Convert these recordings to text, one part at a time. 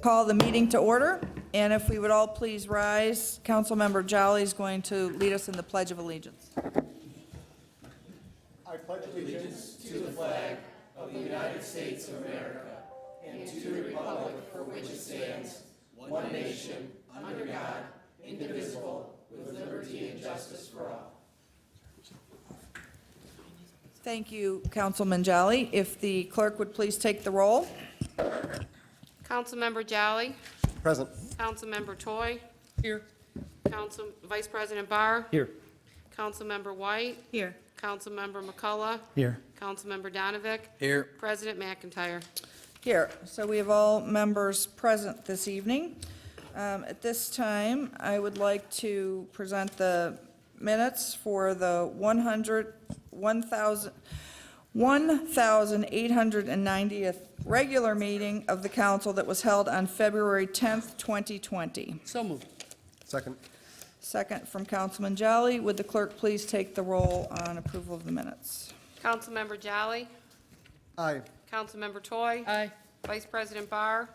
Call the meeting to order, and if we would all please rise, Councilmember Jolly is going to lead us in the Pledge of Allegiance. I pledge allegiance to the flag of the United States of America and to the republic for which it stands, one nation, under God, indivisible, with liberty and justice for all. Thank you, Councilman Jolly. If the clerk would please take the roll. Councilmember Jolly. Present. Councilmember Toy. Here. Vice President Barr. Here. Councilmember White. Here. Councilmember McCullough. Here. Councilmember Donovic. Here. President McIntyre. Here. So we have all members present this evening. At this time, I would like to present the minutes for the 1,890th regular meeting of the council that was held on February 10th, 2020. So moved. Second. Second from Councilman Jolly. Would the clerk please take the roll on approval of the minutes? Councilmember Jolly. Aye. Councilmember Toy. Aye. Vice President Barr.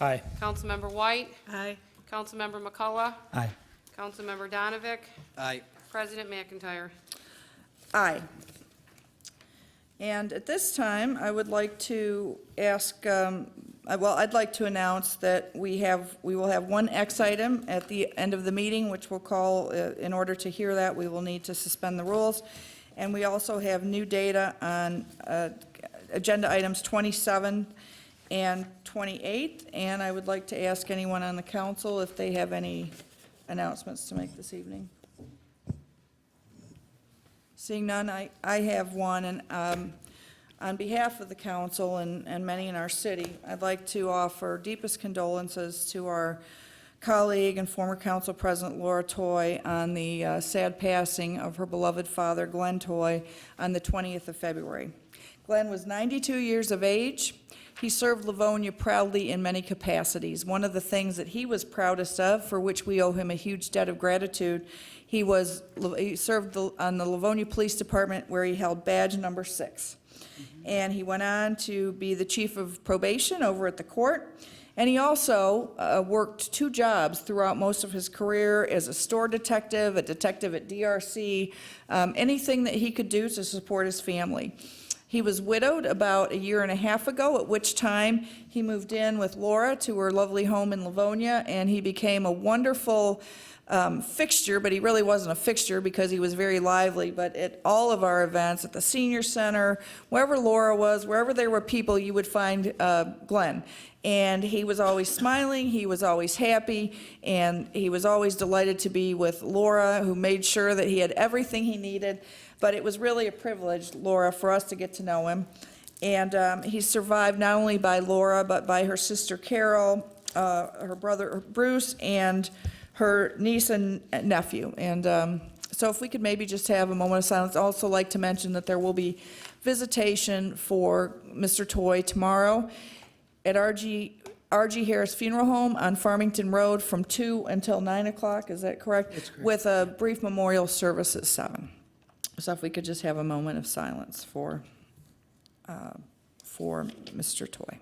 Aye. Councilmember White. Aye. Councilmember McCullough. Aye. Councilmember Donovic. Aye. President McIntyre. Aye. And at this time, I would like to ask, I'd like to announce that we will have one X item at the end of the meeting, which we'll call, in order to hear that, we will need to suspend the rules. And we also have new data on agenda items 27 and 28. And I would like to ask anyone on the council if they have any announcements to make this evening. Seeing none, I have one, and on behalf of the council and many in our city, I'd like to offer deepest condolences to our colleague and former council president Laura Toy on the sad passing of her beloved father, Glenn Toy, on the 20th of February. Glenn was 92 years of age. He served Livonia proudly in many capacities. One of the things that he was proudest of, for which we owe him a huge debt of gratitude, he served on the Livonia Police Department, where he held badge number 6. And he went on to be the chief of probation over at the court. And he also worked 2 jobs throughout most of his career as a store detective, a detective at DRC, anything that he could do to support his family. He was widowed about a year and a half ago, at which time he moved in with Laura to her lovely home in Livonia, and he became a wonderful fixture, but he really wasn't a fixture because he was very lively. But at all of our events, at the senior center, wherever Laura was, wherever there were people, you would find Glenn. And he was always smiling, he was always happy, and he was always delighted to be with Laura, who made sure that he had everything he needed. But it was really a privilege, Laura, for us to get to know him. And he's survived not only by Laura, but by her sister Carol, her brother Bruce, and her niece and nephew. And so if we could maybe just have a moment of silence. I'd also like to mention that there will be visitation for Mr. Toy tomorrow at R.G. Harris Funeral Home on Farmington Road from 2 until 9 o'clock. Is that correct? That's correct. With a brief memorial service at 7. So if we could just have a moment of silence for Mr. Toy.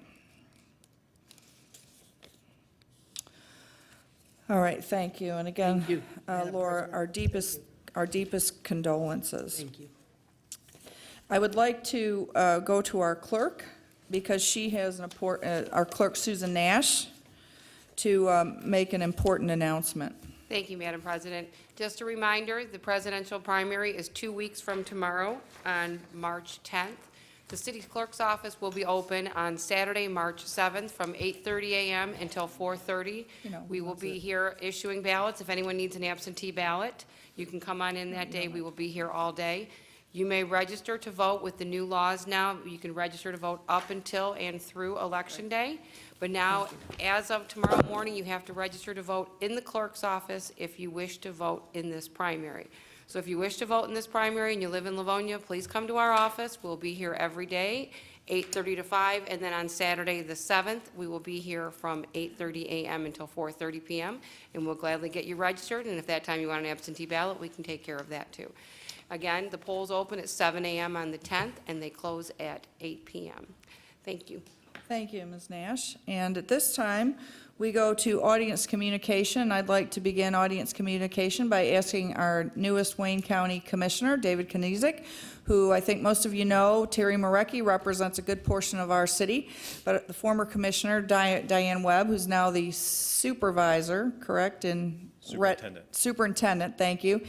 All right, thank you. And again, Thank you, Laura, our deepest condolences. Thank you. I would like to go to our clerk, because she has an important, our clerk Susan Nash, to make an important announcement. Thank you, Madam President. Just a reminder, the presidential primary is 2 weeks from tomorrow on March 10th. The city clerk's office will be open on Saturday, March 7th from 8:30 a.m. until 4:30. We will be here issuing ballots. If anyone needs an absentee ballot, you can come on in that day. We will be here all day. You may register to vote with the new laws now. You can register to vote up until and through Election Day. But now, as of tomorrow morning, you have to register to vote in the clerk's office if you wish to vote in this primary. So if you wish to vote in this primary and you live in Livonia, please come to our office. We'll be here every day, 8:30 to 5, and then on Saturday the 7th, we will be here from 8:30 a.m. until 4:30 p.m., and we'll gladly get you registered, and if that time you want an absentee ballot, we can take care of that too. Again, the polls open at 7 a.m. on the 10th, and they close at 8 p.m. Thank you. Thank you, Ms. Nash. And at this time, We go to audience communication. I'd like to begin audience communication by asking our newest Wayne County Commissioner, David Kniezek, who I think most of you know. Terry Marecki represents a good portion of our city, but the former Commissioner, Diane Webb, who's now the supervisor, correct, in Superintendent, thank you,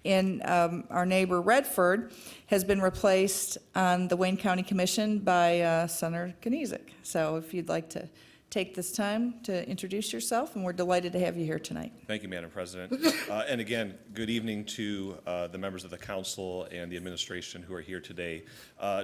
in our neighbor Redford, has been replaced on the Wayne County Commission by Senator Kniezek. So if you'd like to take this time to introduce yourself, and we're delighted to have you here tonight. Thank you, Madam President. And again, good evening to the members of the council and the administration who are here today.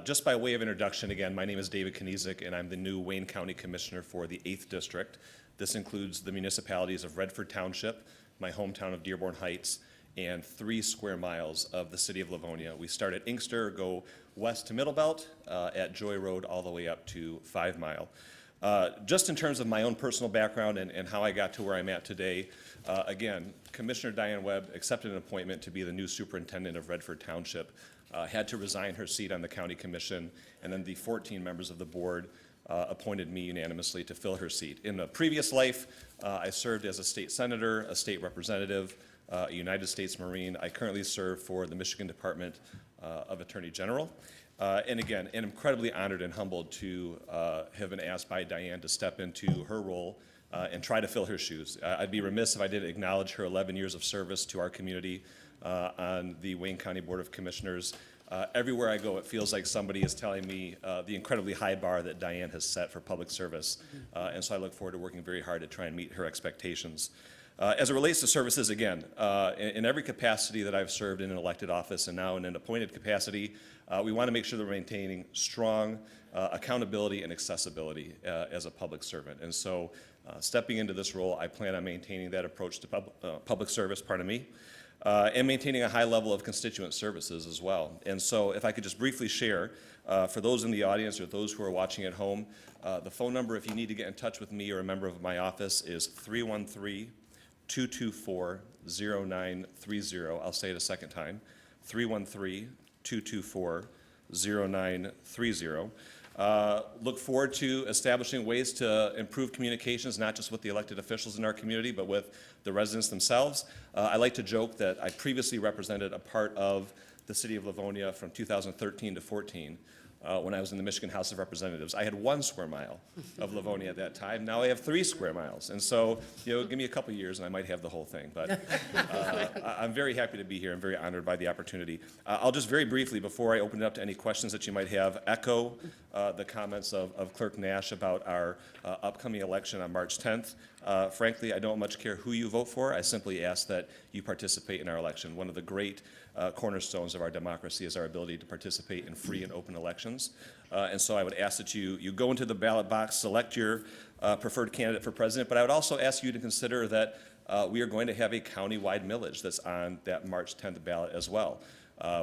Just by way of introduction, again, my name is David Kniezek, and I'm the new Wayne County Commissioner for the 8th District. This includes the municipalities of Redford Township, my hometown of Dearborn Heights, and 3 square miles of the city of Livonia. We start at Inkster, go west to Middlebelt, at Joy Road, all the way up to 5 Mile. Just in terms of my own personal background and how I got to where I'm at today, again, Commissioner Diane Webb accepted an appointment to be the new superintendent of Redford Township, had to resign her seat on the county commission, and then the 14 members of the board appointed me unanimously to fill her seat. In a previous life, I served as a state senator, a state representative, a United States Marine. I currently serve for the Michigan Department of Attorney General. And again, and incredibly honored and humbled to have been asked by Diane to step into her role and try to fill her shoes. I'd be remiss if I didn't acknowledge her 11 years of service to our community on the Wayne County Board of Commissioners. Everywhere I go, it feels like somebody is telling me the incredibly high bar that Diane has set for public service. And so I look forward to working very hard to try and meet her expectations. As it relates to services, again, in every capacity that I've served in an elected office and now in an appointed capacity, we want to make sure that we're maintaining strong accountability and accessibility as a public servant. And so stepping into this role, I plan on maintaining that approach to public service, and maintaining a high level of constituent services as well. And so if I could just briefly share, for those in the audience or those who are watching at home, the phone number if you need to get in touch with me or a member of my office is 313-224-0930. I'll say it a second time, 313-224-0930. Look forward to establishing ways to improve communications, not just with the elected officials in our community, but with the residents themselves. I like to joke that I previously represented a part of the city of Livonia from 2013 to 14. When I was in the Michigan House of Representatives. I had 1 square mile of Livonia at that time. Now I have 3 square miles. And so, give me a couple years and I might have the whole thing. But I'm very happy to be here. I'm very honored by the opportunity. I'll just very briefly, before I open it up to any questions that you might have, echo the comments of Clerk Nash about our upcoming election on March 10th. Frankly, I don't much care who you vote for. I simply ask that you participate in our election. One of the great cornerstones of our democracy is our ability to participate in free and open elections. And so I would ask that you go into the ballot box, select your preferred candidate for president, but I would also ask you to consider that we are going to have a county-wide millage that's on that March 10th ballot as well.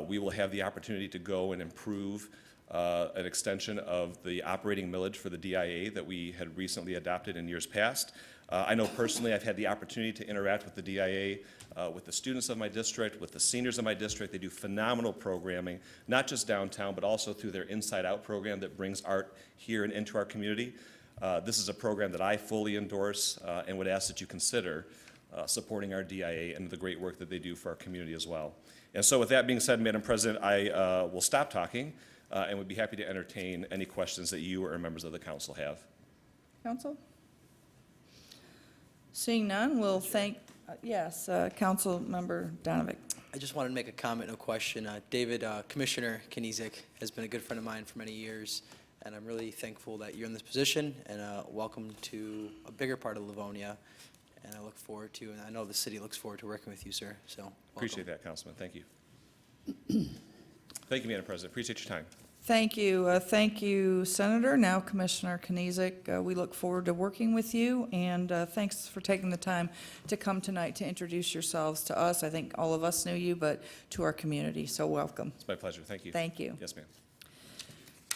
We will have the opportunity to go and improve an extension of the operating millage for the DIA that we had recently adopted in years past. I know personally I've had the opportunity to interact with the DIA, with the students of my district, with the seniors of my district. They do phenomenal programming, not just downtown, but also through their Inside Out program that brings art here and into our community. This is a program that I fully endorse and would ask that you consider supporting our DIA and the great work that they do for our community as well. And so with that being said, Madam President, I will stop talking and would be happy to entertain any questions that you or members of the council have. Council? Seeing none, we'll thank, Council Member Donovic. I just wanted to make a comment, no question. David, Commissioner Kniezek has been a good friend of mine for many years, and I'm really thankful that you're in this position, and welcome to a bigger part of Livonia. And I look forward to, and I know the city looks forward to working with you, sir, so welcome. Appreciate that, Councilman. Thank you. Thank you, Madam President. Appreciate your time. Thank you. Thank you, Senator. Now Commissioner Kniezek, we look forward to working with you, and thanks for taking the time to come tonight to introduce yourselves to us. I think all of us knew you, but to our community, so welcome. It's my pleasure. Thank you. Thank you. Yes, ma'am.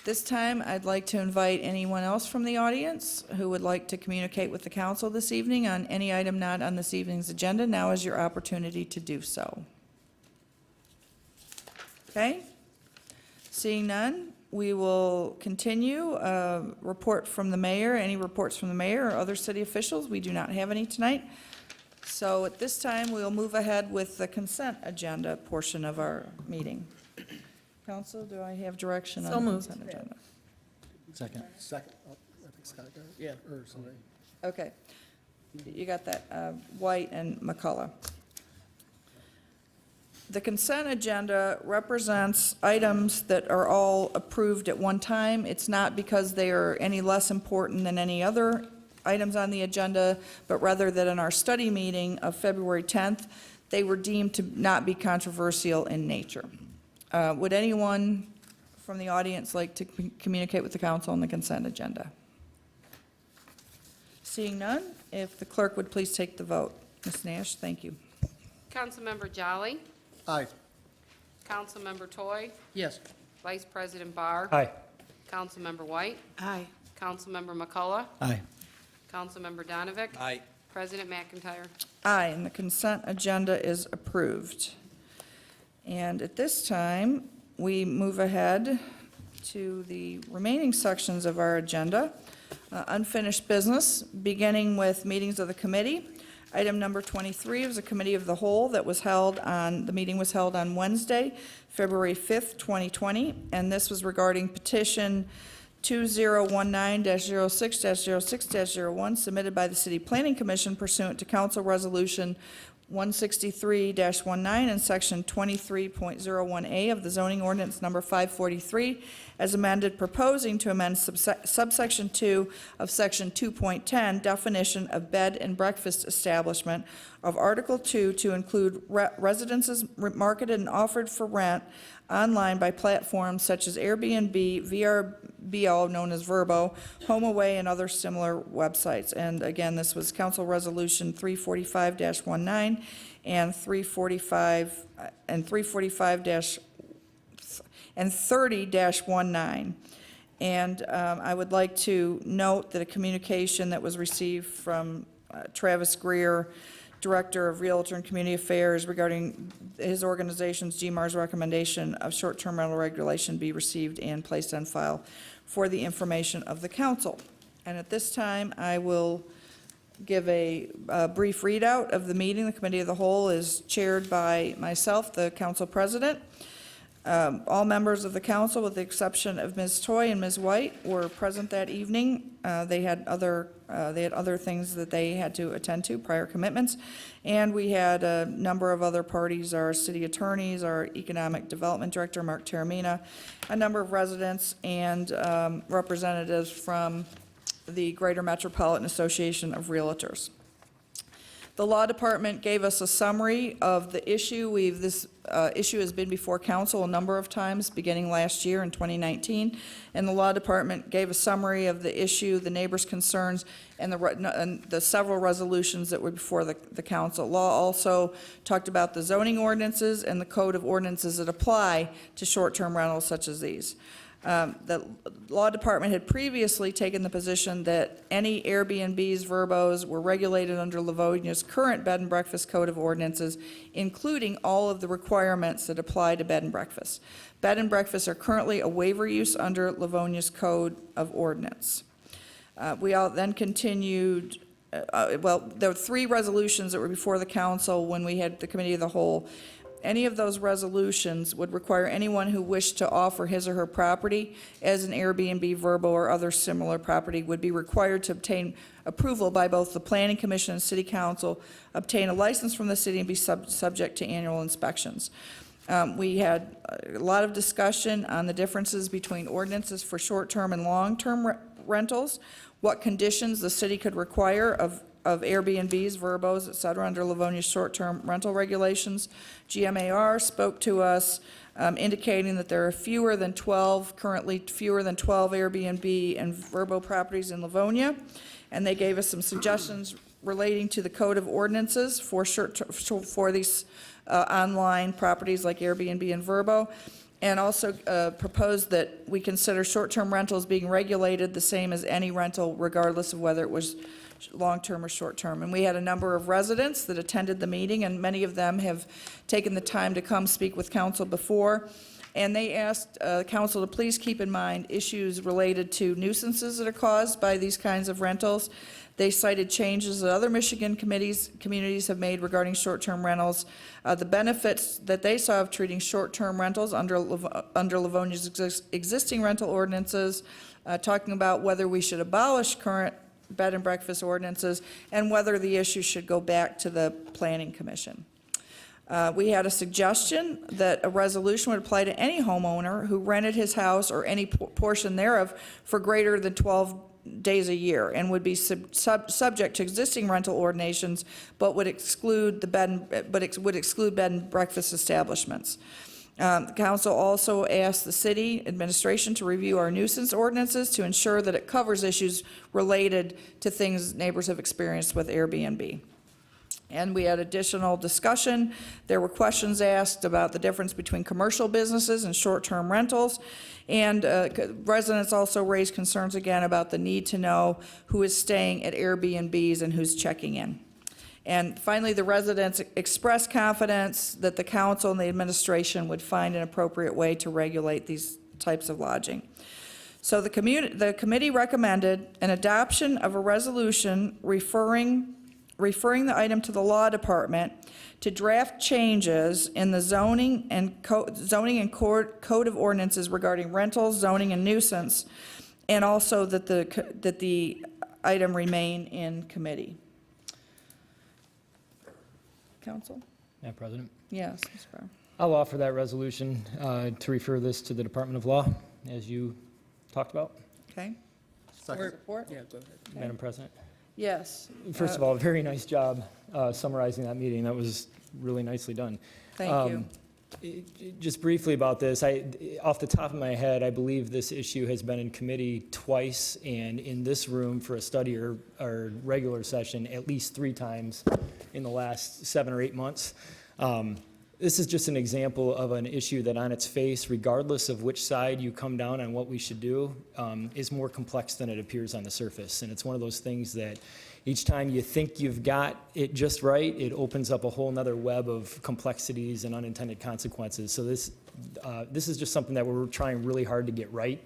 This time, I'd like to invite anyone else from the audience who would like to communicate with the council this evening on any item not on this evening's agenda. Now is your opportunity to do so. Okay? Seeing none, we will continue. Report from the mayor. Any reports from the mayor or other city officials? We do not have any tonight. So at this time, we'll move ahead with the consent agenda portion of our meeting. Council, do I have direction on the consent agenda? Second. Second. Oh, I think Scott got it. Yeah, or somebody. Okay. You got that, White and McCullough. The consent agenda represents items that are all approved at one time. It's not because they are any less important than any other items on the agenda, but rather that in our study meeting of February 10th, they were deemed to not be controversial in nature. Would anyone from the audience like to communicate with the council on the consent agenda? Seeing none, if the clerk would please take the vote. Ms. Nash, thank you. Councilmember Jolly, Aye. Councilmember Toy, Yes. Vice President Barr, Aye. Councilmember White, Aye. Councilmember McCullough, Aye. Councilmember Donovic, Aye. President McIntyre. Aye, and the consent agenda is approved. And at this time, we move ahead to the remaining sections of our agenda. Unfinished business, beginning with meetings of the committee. Item number 23 was a committee of the whole that was held on, the meeting was held on Wednesday, February 5th, 2020, and this was regarding petition 2019-06-06-01 submitted by the City Planning Commission pursuant to Council Resolution 163-19 and Section 23.01A of the zoning ordinance number 543 as amended, proposing to amend subsection 2 of Section 2.10 definition of bed and breakfast establishment of Article 2 to include residences marketed and offered for rent online by platforms such as Airbnb, VRBO, known as Vrbo, HomeAway, and other similar websites. And again, this was Council Resolution 345-19 and 345 and 30-19. And I would like to note that a communication that was received from Travis Greer, Director of Realtor and Community Affairs, regarding his organization's GMAR's recommendation of short-term rental regulation be received and placed on file for the information of the council. And at this time, I will give a brief readout of the meeting. The Committee of the Whole is chaired by myself, the council president. All members of the council, with the exception of Ms. Toy and Ms. White, were present that evening. They had other things that they had to attend to, prior commitments. And we had a number of other parties, our city attorneys, our economic development director, Mark Taramina, a number of residents, and representatives from the Greater Metropolitan Association of Realtors. The law department gave us a summary of the issue. This issue has been before council a number of times, beginning last year in 2019. And the law department gave a summary of the issue, the neighbors' concerns, and the several resolutions that were before the council. Law also talked about the zoning ordinances and the code of ordinances that apply to short-term rentals such as these. The law department had previously taken the position that any Airbnbs, Vrbos were regulated under Livonia's current bed and breakfast code of ordinances, including all of the requirements that apply to bed and breakfast. Bed and breakfasts are currently a waiver use under Livonia's code of ordinance. We all then continued, there were 3 resolutions that were before the council when we had the Committee of the Whole. Any of those resolutions would require anyone who wished to offer his or her property as an Airbnb, Vrbo, or other similar property would be required to obtain approval by both the Planning Commission and City Council, obtain a license from the city, and be subject to annual inspections. We had a lot of discussion on the differences between ordinances for short-term and long-term rentals, what conditions the city could require of Airbnbs, Vrbos, et cetera, under Livonia's short-term rental regulations. GMAR spoke to us indicating that there are currently fewer than 12 Airbnb and Vrbo properties in Livonia, and they gave us some suggestions relating to the code of ordinances for these online properties like Airbnb and Vrbo, and also proposed that we consider short-term rentals being regulated the same as any rental, regardless of whether it was long-term or short-term. And we had a number of residents that attended the meeting, and many of them have taken the time to come speak with council before. And they asked council to please keep in mind issues related to nuisances that are caused by these kinds of rentals. They cited changes that other Michigan communities have made regarding short-term rentals, the benefits that they saw of treating short-term rentals under Livonia's existing rental ordinances, talking about whether we should abolish current bed and breakfast ordinances, and whether the issue should go back to the Planning Commission. We had a suggestion that a resolution would apply to any homeowner who rented his house or any portion thereof for greater than 12 days a year, and would be subject to existing rental ordinations, but would exclude bed and breakfast establishments. The council also asked the city administration to review our nuisance ordinances to ensure that it covers issues related to things neighbors have experienced with Airbnb. And we had additional discussion. There were questions asked about the difference between commercial businesses and short-term rentals. And residents also raised concerns again about the need to know who is staying at Airbnbs and who's checking in. And finally, the residents expressed confidence that the council and the administration would find an appropriate way to regulate these types of lodging. So the committee recommended an adoption of a resolution referring the item to the law department to draft changes in the zoning and code of ordinances regarding rentals, zoning, and nuisance, and also that the item remain in committee. Council? Madam President, Yes, Ms. Brown. I'll offer that resolution to refer this to the Department of Law, as you talked about, Okay. Second. Support? Yeah, go ahead. Madam President. Yes. First of all, very nice job summarizing that meeting. That was really nicely done. Thank you. Just briefly about this, off the top of my head, I believe this issue has been in committee twice and in this room for a study or regular session at least 3 times in the last 7 or 8 months. This is just an example of an issue that on its face, regardless of which side you come down on what we should do, is more complex than it appears on the surface. And it's one of those things that each time you think you've got it just right, it opens up a whole nother web of complexities and unintended consequences. So this is just something that we're trying really hard to get right.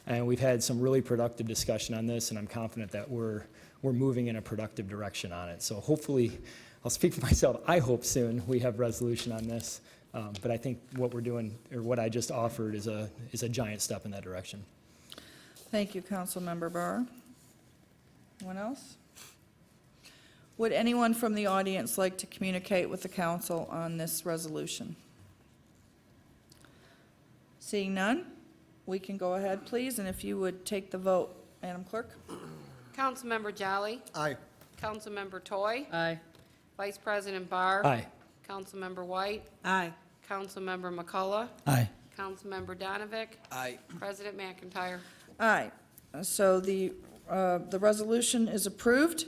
And we've had some really productive discussion on this, and I'm confident that we're moving in a productive direction on it. So hopefully, I'll speak for myself, I hope soon we have resolution on this. But I think what we're doing, or what I just offered, is a giant step in that direction. Thank you, Councilmember Barr. Anyone else? Would anyone from the audience like to communicate with the council on this resolution? Seeing none, we can go ahead, please, and if you would take the vote, Madam Clerk? Councilmember Jolly. Aye. Councilmember Toy. Aye. Vice President Barr. Aye. Councilmember White. Aye. Councilmember McCullough. Aye. Councilmember Donovic. Aye. President McIntyre. Aye. So the resolution is approved,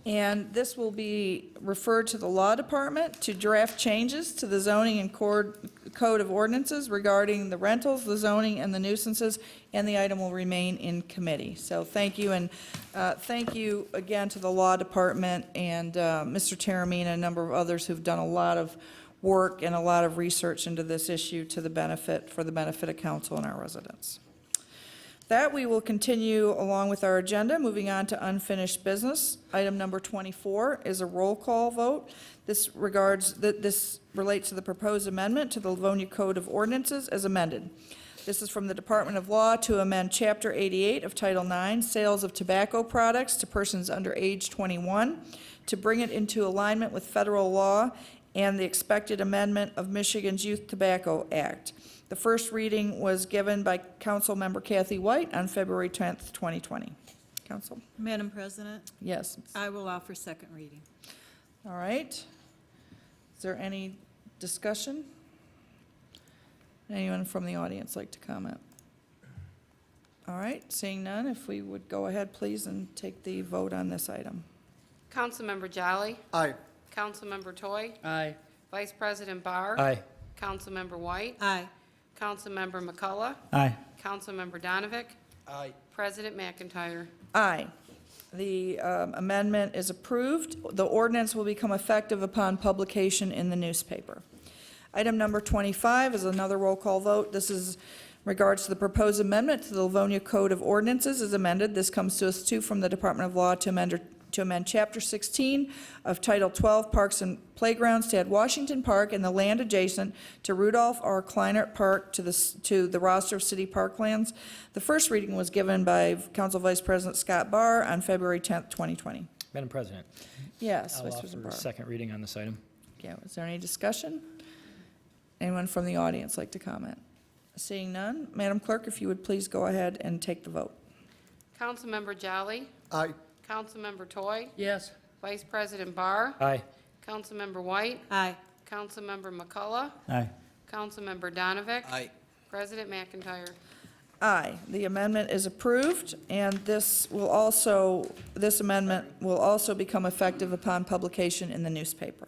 and this will be referred to the Law Department to draft changes to the zoning and code of ordinances regarding the rentals, the zoning, and the nuisances, and the item will remain in committee. So thank you, and thank you again to the Law Department and Mr. Taramina and a number of others who've done a lot of work and a lot of research into this issue for the benefit of council and our residents. That we will continue along with our agenda, moving on to unfinished business. Item number 24 is a roll call vote. This relates to the proposed amendment to the Livonia Code of Ordinances as amended. This is from the Department of Law to amend Chapter 88 of Title IX, Sales of Tobacco Products to Persons Under Age 21, to bring it into alignment with federal law and the expected amendment of Michigan's Youth Tobacco Act. The first reading was given by Councilmember Kathy White on February 10th, 2020. Council? Madam President, Yes. I will offer second reading. All right. Is there any discussion? Anyone from the audience like to comment? All right, seeing none, if we would go ahead, please, and take the vote on this item. Councilmember Jolly. Aye. Councilmember Toy. Aye. Vice President Barr. Aye. Councilmember White. Aye. Councilmember McCullough. Aye. Councilmember Donovic. Aye. President McIntyre. Aye. The amendment is approved. The ordinance will become effective upon publication in the newspaper. Item number 25 is another roll call vote. This is in regards to the proposed amendment to the Livonia Code of Ordinances as amended. This comes to us too from the Department of Law to amend Chapter 16 of Title 12 Parks and Playgrounds to add Washington Park and the land adjacent to Rudolph R. Kleinert Park to the roster of city parklands. The first reading was given by Council Vice President Scott Barr on February 10th, 2020. Madam President, Yes, I'll Vice offer President a Barr. second reading on this item. Yeah, is there any discussion? Anyone from the audience like to comment? Seeing none, Madam Clerk, if you would please go ahead and take the vote. Councilmember Jolly, Aye. Councilmember Toy, Yes. Vice President Barr, Aye. Councilmember White, Aye. Councilmember McCullough, Aye. Councilmember Donovic, Aye. President McIntyre. Aye, the amendment is approved, and this amendment will also become effective upon publication in the newspaper.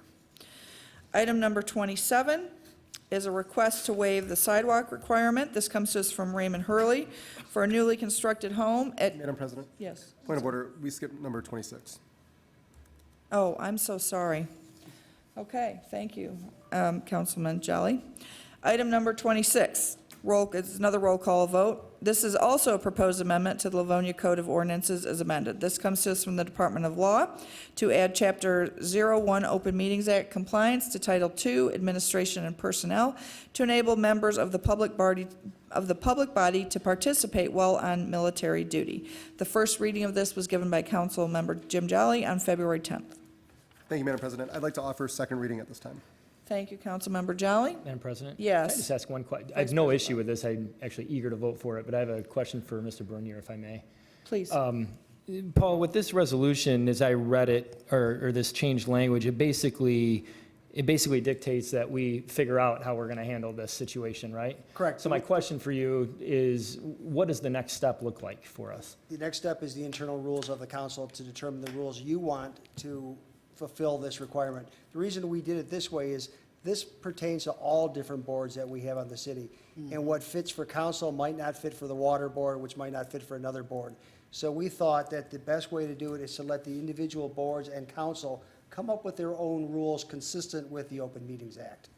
Item number 27 is a request to waive the sidewalk requirement. This comes to us from Raymond Hurley for a newly constructed home at, Madam President, yes. point of order, we skipped number 26. Oh, I'm so sorry. Okay, thank you, Councilman Jolly. Item number 26, it's another roll call vote. This is also a proposed amendment to the Livonia Code of Ordinances as amended. This comes to us from the Department of Law to add Chapter 01 Open Meetings Act compliance to Title 2 Administration and Personnel to enable members of the public body to participate while on military duty. The first reading of this was given by Council Member Jim Jolly on February 10th. Thank you, Madam President. I'd like to offer second reading at this time. Thank you, Councilmember Jolly. Madam President? Yes. Can I just ask one question? I have no issue with this. I'm actually eager to vote for it, but I have a question for Mr. Bernier, if I may. Please. Paul, with this resolution, as I read it, or this changed language, it basically dictates that we figure out how we're going to handle this situation, right? Correct. So my question for you is, what does the next step look like for us? The next step is the internal rules of the council to determine the rules you want to fulfill this requirement. The reason we did it this way is this pertains to all different boards that we have on the city. And what fits for council might not fit for the water board, which might not fit for another board. So we thought that the best way to do it is to let the individual boards and council come up with their own rules consistent with the Open Meetings Act.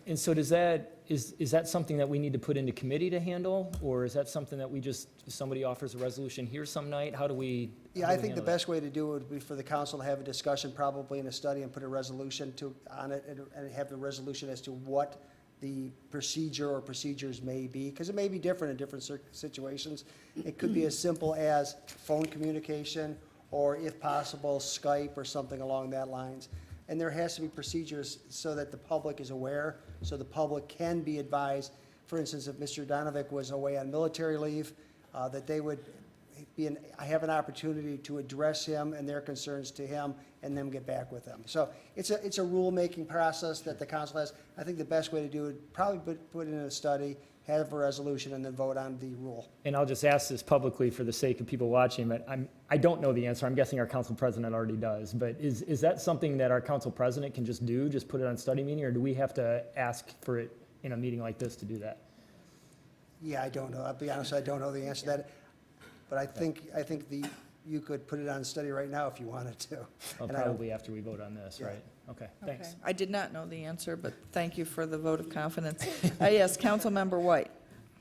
And so is that something that we need to put into committee to handle? Or is that something that we just, if somebody offers a resolution here some night, how do we? Yeah, I think the best way to do it would be for the council to have a discussion, probably in a study, and put a resolution on it, and have the resolution as to what the procedure or procedures may be, because it may be different in different situations. It could be as simple as phone communication, or if possible, Skype or something along that lines. And there has to be procedures so that the public is aware, so the public can be advised. For instance, if Mr. Donovic was away on military leave, that they would have an opportunity to address him and their concerns to him, and then get back with them. So it's a rulemaking process that the council has. I think the best way to do it, probably put in a study, have a resolution, and then vote on the rule. And I'll just ask this publicly for the sake of people watching, but I don't know the answer. I'm guessing our council president already does. But is that something that our council president can just do, just put it on study meeting, or do we have to ask for it in a meeting like this to do that? Yeah, I don't know. I'll be honest, I don't know the answer to that. But I think you could put it on study right now if you wanted to. Well, And I don't- probably after we vote on this, Yeah. right? Okay, thanks. Okay. I did not know the answer, but thank you for the vote of confidence. Yes, Councilmember White.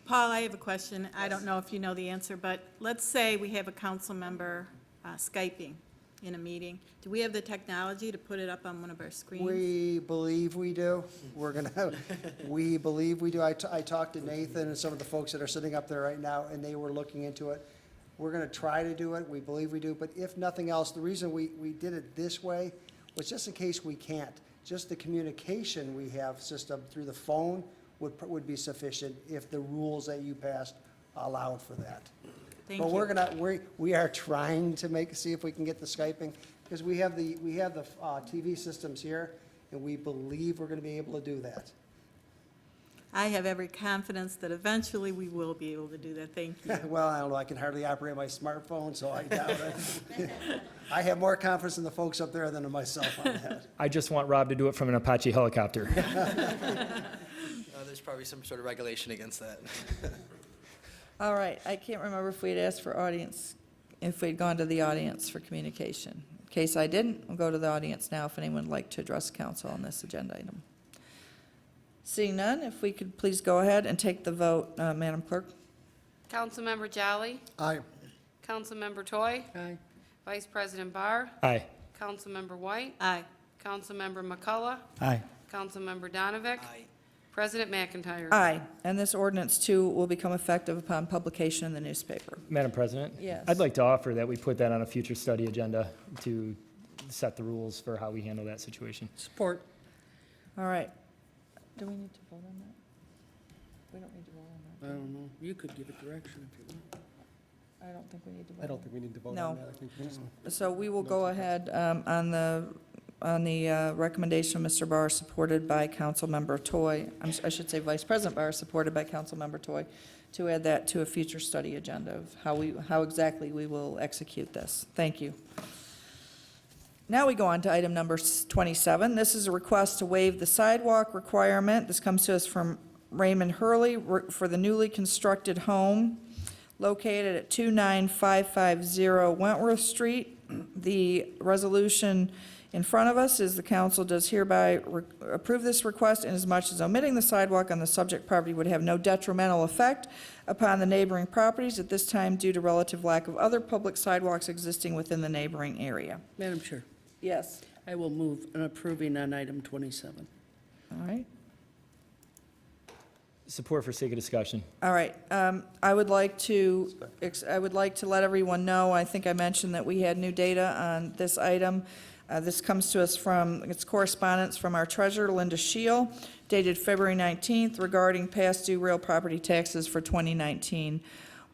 Paul, I have a question. I don't know if you know the answer, but let's say we have a council member Skyping in a meeting. Do we have the technology to put it up on one of our screens? We believe we do. We believe we do. I talked to Nathan and some of the folks that are sitting up there right now, and they were looking into it. We're gonna try to do it. We believe we do, but if nothing else, the reason we did it this way was just in case we can't. Just the communication we have system through the phone would be sufficient if the rules that you passed allowed for that. Thank But you. we are trying to see if we can get the Skyping, because we have the TV systems here, and we believe we're gonna be able to do that. I have every confidence that eventually we will be able to do that. Thank you. Well, I don't know, I can hardly operate my smartphone, so I doubt it. I have more confidence in the folks up there than in myself on that. I just want Rob to do it from an Apache helicopter. There's probably some sort of regulation against that. All right, I can't remember if we had asked for audience, if we'd gone to the audience for communication. In case I didn't, we'll go to the audience now if anyone would like to address council on this agenda item. Seeing none, if we could please go ahead and take the vote, Madam Clerk. Councilmember Jolly, Aye. Councilmember Toy, Aye. Vice President Barr, Aye. Councilmember White, Aye. Councilmember McCullough, Aye. Councilmember Donovic, Aye. President McIntyre. Aye, and this ordinance too will become effective upon publication in the newspaper. Madam President? Yes. I'd like to offer that we put that on a future study agenda to set the rules for how we handle that situation. Support. All right. Do we need to vote on that? We don't need to vote on I don't know. You could give it direction if you want. that. I don't think we need to vote. I don't think we need to vote No. on that. I think we just- So we will go ahead on the recommendation of Mr. Barr, supported by Councilmember Toy, I should say Vice President Barr, supported by Councilmember Toy, to add that to a future study agenda of how exactly we will execute this. Thank you. Now we go on to item number 27. This is a request to waive the sidewalk requirement. This comes to us from Raymond Hurley for the newly constructed home located at 29550 Wentworth Street. The resolution in front of us is the council does hereby approve this request inasmuch as omitting the sidewalk on the subject property would have no detrimental effect upon the neighboring properties at this time due to relative lack of other public sidewalks existing within the neighboring area. Madam Chair, Yes. I will move an approving on item 27. All right. Support for sake of discussion. All right, I would like to let everyone know, I think I mentioned that we had new data on this item. This comes to us from, it's correspondence from our treasurer, Linda Scheel, dated February 19th, regarding past due real property taxes for 2019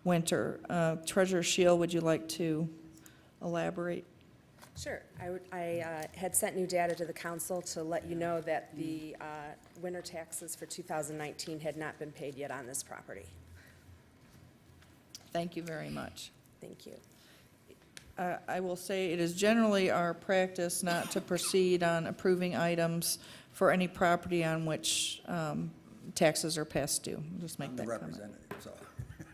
winter. Treasurer Scheel, would you like to elaborate? Sure. I had sent new data to the council to let you know that the winter taxes for 2019 had not been paid yet on this property. Thank you very much. Thank you. I will say it is generally our practice not to proceed on approving items for any property on which taxes are past due. Just make I'm that the comment. representative, so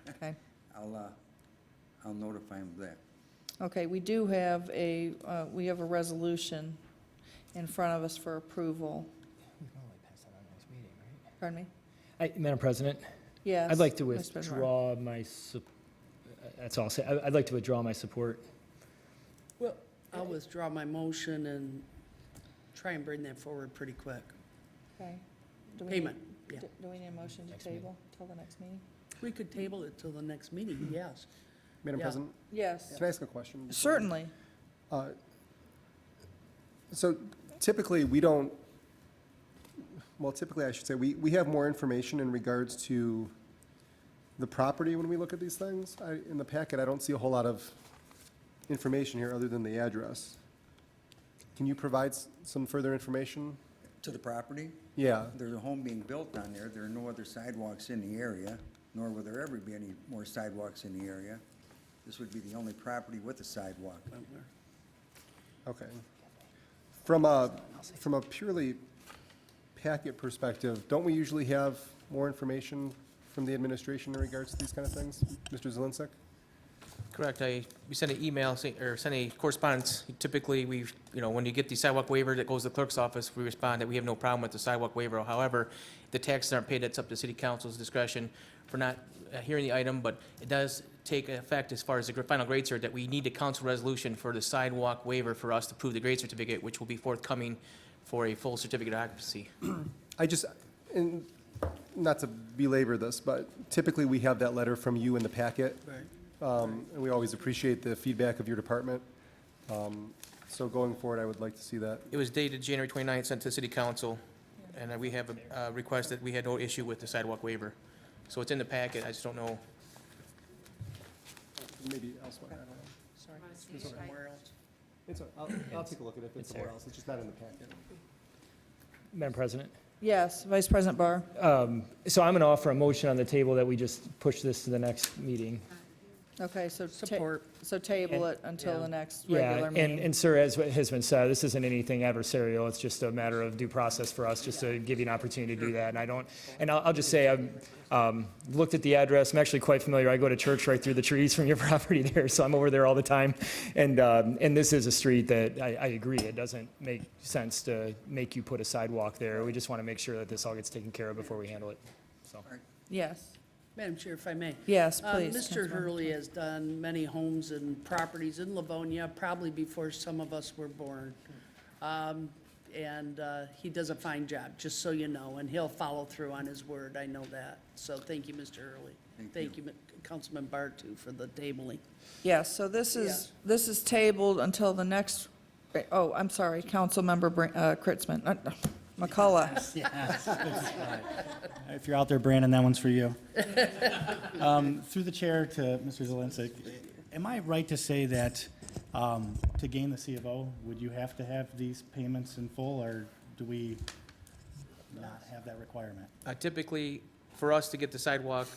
Okay. I'll notify him of that. Okay, we do have a resolution in front of us for approval. Pardon me? Madam President? Yes. I'd like to Vice President Barr. withdraw my, that's all I'll say. I'd like to withdraw my support. Well, I'll withdraw my motion and try and bring that forward pretty quick. Okay. Do we Payment, need- yeah. Do we need a motion to table till the next meeting? We could table it till the next meeting, yes. Madam Yeah. President, Yes, can I ask a question? certainly. So typically, we don't, well, typically, I should say, we have more information in regards to the property when we look at these things. In the packet, I don't see a whole lot of information here other than the address. Can you provide some further information? To the property, Yeah, there's a home being built on there. There are no other sidewalks in the area, nor will there ever be any more sidewalks in the area. This would be the only property with a sidewalk. okay. From a purely packet perspective, don't we usually have more information from the administration in regards to these kind of things? Mr. Zelinsek? Correct. We send an email, or send a correspondence. Typically, when you get the sidewalk waiver that goes to the clerk's office, we respond that we have no problem with the sidewalk waiver. However, the taxes aren't paid, that's up to city council's discretion for not hearing the item, but it does take effect as far as the final grade cert, that we need a council resolution for the sidewalk waiver for us to prove the grade certificate, which will be forthcoming for a full certificate of occupancy. And not to belabor this, but typically we have that letter from you in the packet. Right. And we always appreciate the feedback of your department. So going forward, I would like to see that. It was dated January 29th, sent to the city council, and we have a request that we had no issue with the sidewalk waiver. So it's in the packet, I just don't know. Maybe elsewhere, I don't know. Somewhere else. It's, I'll take a look at it if it's somewhere else. It's just not in the packet. Madam President? Yes, Vice President Barr. So I'm going to offer a motion on the table that we just push this to the next meeting. Okay, so. Support. So table it until the next Yeah, regular meeting. and sir, as has been said, this isn't anything adversarial, it's just a matter of due process for us, just to give you an opportunity to do that, and I'll just say, I've looked at the address, I'm actually quite familiar, I go to church right through the trees from your property there, so I'm over there all the time, and this is a street that, I agree, it doesn't make sense to make you put a sidewalk there, we just want to make sure that this all gets taken care of before we handle it, so. Yes, Madam Chair, if I may. yes, please. Mr. Councilmember. Hurley has done many homes and properties in Livonia, probably before some of us were born. And he does a fine job, just so you know, and he'll follow through on his word, I know that. So thank you, Mr. Hurley. Thank you, Councilman Barr, too, for the tabling. Yes, so this is tabled until the next, oh, I'm sorry, Councilmember Kritzman, McCullough. If you're out there, Brandon, that one's for you. Through the chair to Mr. Zielinski, am I right to say that to gain the C of O, would you have to have these payments in full, or do we not have that requirement? Typically, for us to get the sidewalk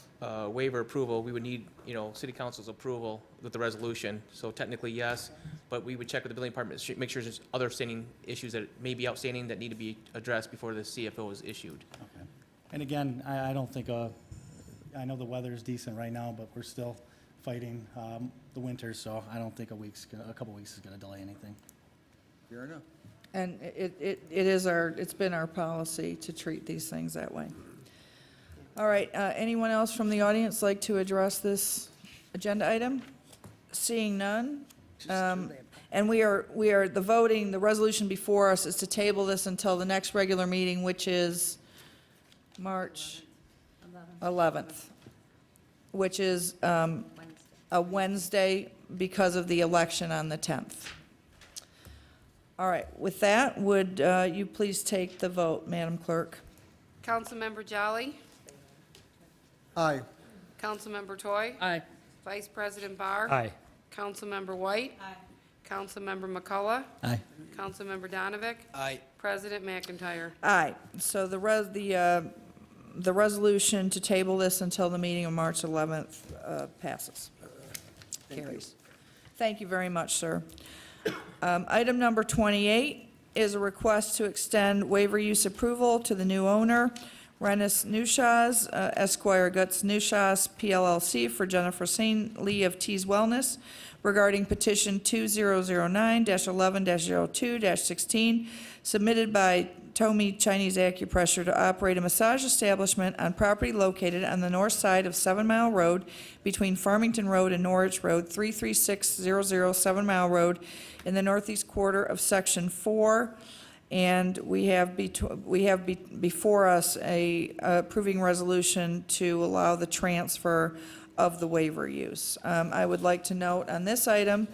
waiver approval, we would need, city council's approval with the resolution. So technically, yes, but we would check with the building department, make sure there's other standing issues that may be outstanding that need to be addressed before the CFO is issued. Okay. And again, I don't think, I know the weather is decent right now, but we're still fighting the winter, so I don't think a couple weeks is going to delay anything. Fair enough. And it's been our policy to treat these things that way. All right, anyone else from the audience like to address this agenda item? Seeing none. And the resolution before us is to table this until the next regular meeting, which is March 11th, which is a Wednesday because of the election on the 10th. All right, with that, would you please take the vote, Madam Clerk? Councilmember Jolly, Aye. Councilmember Toy, Aye. Vice President Barr. Aye. Councilmember White. Councilmember McCullough. Aye. Councilmember Donovic. Aye. President McIntyre. Aye. So the resolution to table this until the meeting of March 11th passes. Carries. Thank you very much, sir. Item number 28 is a request to extend waiver use approval to the new owner, Renis Nushaj, Esquire Goetz Nushaj, P.L.LC, for Jennifer St. Lee of Tees Wellness regarding petition 2009-11-02-16, submitted by Tomi Chinese Acupressure to operate a massage establishment on property located on the north side of 7 Mile Road between Farmington Road and Norwich Road, 33600 7 Mile Road, in the northeast quarter of Section 4. And we have before us a approving resolution to allow the transfer of the waiver use. I would like to note on this item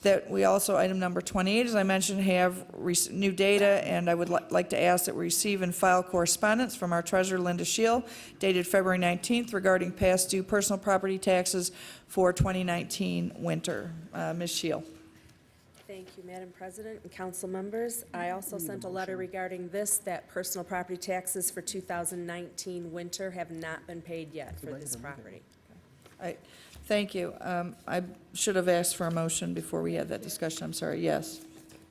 that we also, item number 28, as I mentioned, have new data, and I would like to ask that we receive and file correspondence from our treasurer, Linda Scheel, dated February 19th, regarding past due personal property taxes for 2019 winter. Ms. Scheel. Thank you, Madam President and council members. I also sent a letter regarding this, that personal property taxes for 2019 winter have not been paid yet for this property. Thank you. I should have asked for a motion before we had that discussion. I'm sorry. Yes.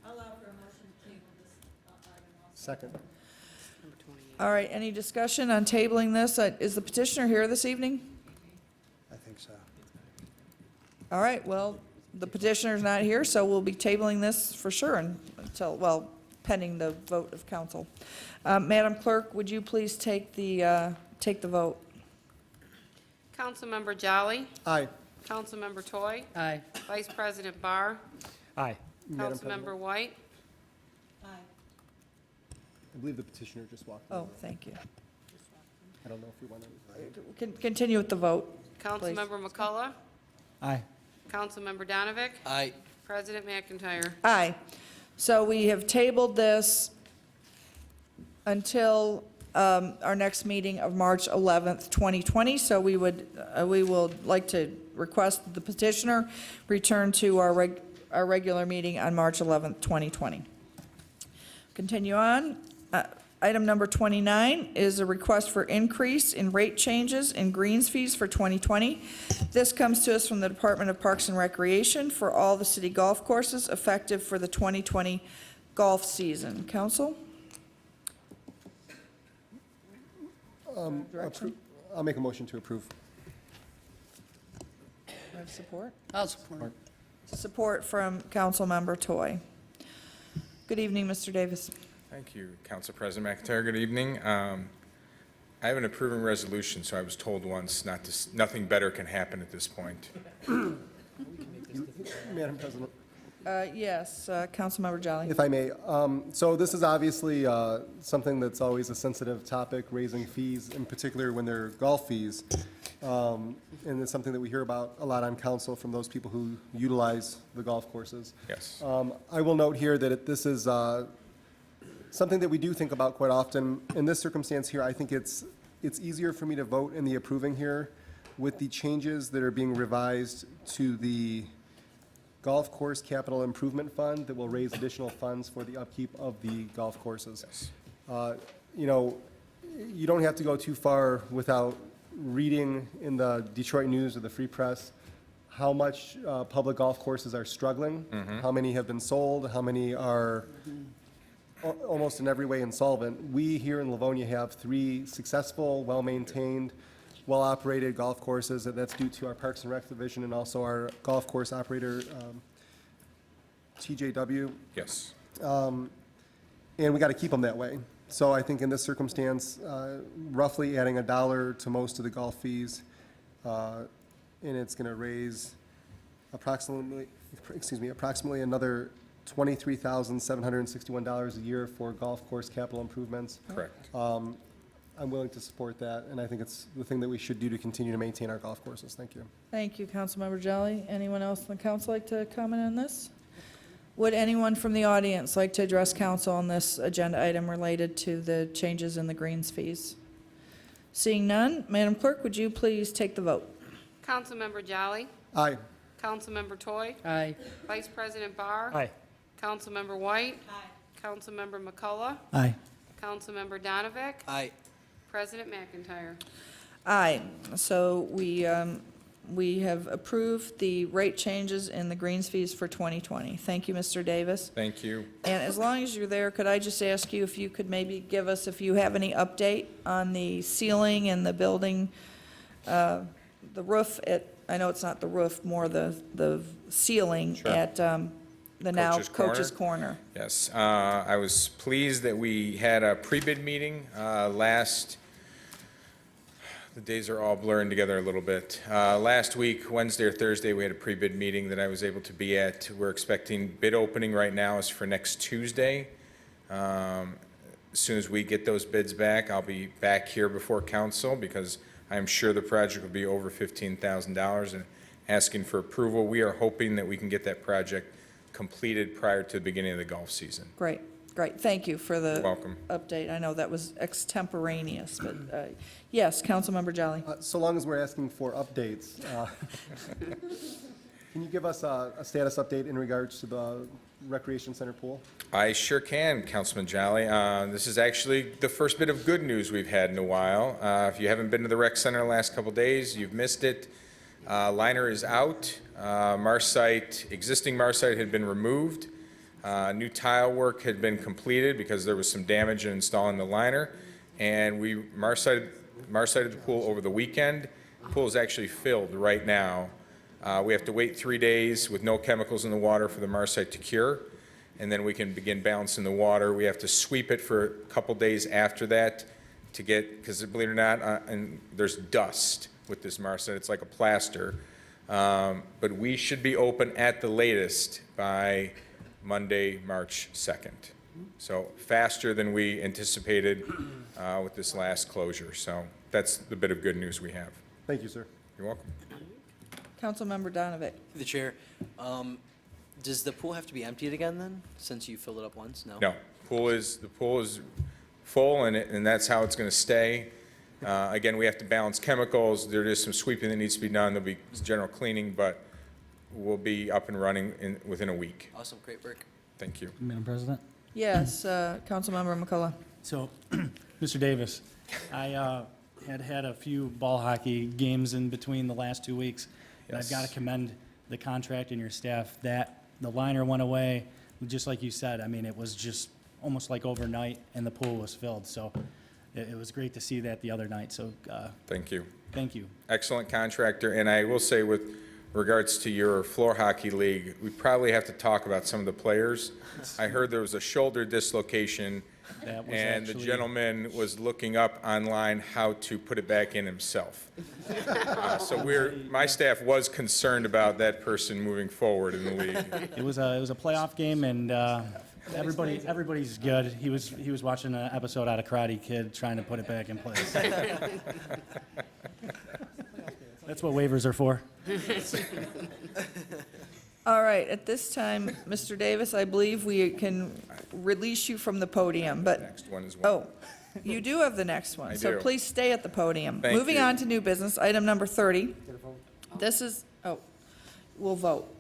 I'll allow for a motion to table this item also. Second. All right. Any discussion on tabling this? Is the petitioner here this evening? I think so. All right. Well, the petitioner's not here, so we'll be tabling this for sure until, well, pending the vote of council. Madam Clerk, would you please take the vote? Councilmember Jolly, Aye. Councilmember Toy, Aye. Vice President Barr, Aye. Madam President, Councilmember White, I believe the petitioner just walked in. Oh, thank you. I don't know if we want to. Continue with the vote. Councilmember McCullough, Aye. Councilmember Donovic, Aye. President McIntyre. Aye. So we have tabled this until our next meeting of March 11th, 2020. So we will like to request that the petitioner return to our regular meeting on March 11th, 2020. Continue on. Item number 29 is a request for increase in rate changes in greens fees for 2020. This comes to us from the Department of Parks and Recreation for all the city golf courses effective for the 2020 golf season. Council? Direction? I'll make a motion to approve. Do I have support? I'll support. Support from Councilmember Toy. Good evening, Mr. Davis. Thank you, Council President McIntyre. Good evening. I have an approving resolution, so I was told once nothing better can happen at this point. Madam President, Yes, Councilmember Jolly. if I may. So this is obviously something that's always a sensitive topic, raising fees, in particular when they're golf fees. And it's something that we hear about a lot on council from those people who utilize the golf courses. Yes. I will note here that this is something that we do think about quite often. In this circumstance here, I think it's easier for me to vote in the approving here with the changes that are being revised to the Golf Course Capital Improvement Fund that will raise additional funds for the upkeep of the golf courses. Yes. You know, you don't have to go too far without reading in the Detroit News or the Free Press how much public golf courses are struggling, how many have been sold, how many are almost in every way insolvent. We here in Livonia have 3 successful, well-maintained, well-operated golf courses, and that's due to our Parks and Rec division and also our golf course operator, TJW. Yes. And we got to keep them that way. So I think in this circumstance, roughly adding $1 to most of the golf fees, and it's going to raise approximately another $23,761 a year for golf course capital improvements. Correct. I'm willing to support that, and I think it's the thing that we should do to continue to maintain our golf courses. Thank you. Thank you, Councilmember Jolly. Anyone else in the council like to comment on this? Would anyone from the audience like to address council on this agenda item related to the changes in the greens fees? Seeing none, Madam Clerk, would you please take the vote? Councilmember Jolly, Aye. Councilmember Toy, Aye. Vice President Barr, Aye. Councilmember White, Councilmember McCullough, Aye. Councilmember Donovic, Aye. President McIntyre. Aye. So we have approved the rate changes in the greens fees for 2020. Thank you, Mr. Davis. Thank you. And as long as you're there, could I just ask you if you could maybe give us, if you have any update on the ceiling and the building, the roof at, I know it's not the roof, more the ceiling Sure. at the now Coach's Corner? Coach's Corner. Yes. I was pleased that we had a pre-bid meeting the days are all blurring together a little bit. Last week, Wednesday or Thursday, we had a pre-bid meeting that I was able to be at. We're expecting bid opening right now is for next Tuesday. As soon as we get those bids back, I'll be back here before council because I'm sure the project will be over $15,000 and asking for approval. We are hoping that we can get that project completed prior to the beginning of the golf season. Great, great. Thank you for the You're welcome. update. I know that was extemporaneous, but yes, Councilmember Jolly. So long as we're asking for updates, can you give us a status update in regards to the recreation center pool? I sure can, Councilman Jolly. This is actually the first bit of good news we've had in a while. If you haven't been to the rec center the last couple days, you've missed it. Liner is out. Existing Marsite had been removed. New tile work had been completed because there was some damage in installing the liner. And we Marsited the pool over the weekend. The pool is actually filled right now. We have to wait 3 days with no chemicals in the water for the Marsite to cure, and then we can begin balancing the water. We have to sweep it for a couple days after that to get, because believe it or not, and there's dust with this Marsite. It's like a plaster. But we should be open at the latest by Monday, March 2nd. So faster than we anticipated with this last closure. So that's the bit of good news we have. Thank you, sir. You're welcome. Councilmember Donovic. Through the chair, does the pool have to be emptied again then, since you filled it up once? No? No, the pool is full, and that's how it's going to stay. Again, we have to balance chemicals. There is some sweeping that needs to be done. There'll be general cleaning, but we'll be up and running within a week. Awesome, great work. Thank you. Madam President? Yes, Councilmember McCullough. So, Mr. Davis, I had a few ball hockey games in between the last 2 weeks, and I've got to commend the contract and your staff that the liner went away, just like you said. I mean, it was just almost like overnight, and the pool was filled. So it was great to see that the other night. So Thank you. thank you. Excellent contractor, and I will say with regards to your floor hockey league, we probably have to talk about some of the players. I heard there was a shoulder dislocation, That was and the actually- gentleman was looking up online how to put it back in himself. So my staff was concerned about that person moving forward in the league. It was a playoff game, and everybody's good. He was watching an episode out of Karate Kid, trying to put it back in place. That's what waivers are for. All right, at this time, Mr. Davis, I believe we can release you from the podium, but, Next one is one. oh, you do have the next one. I So do. please stay at the podium. Thank Moving you. on to new business, item number 30. This is, we'll vote.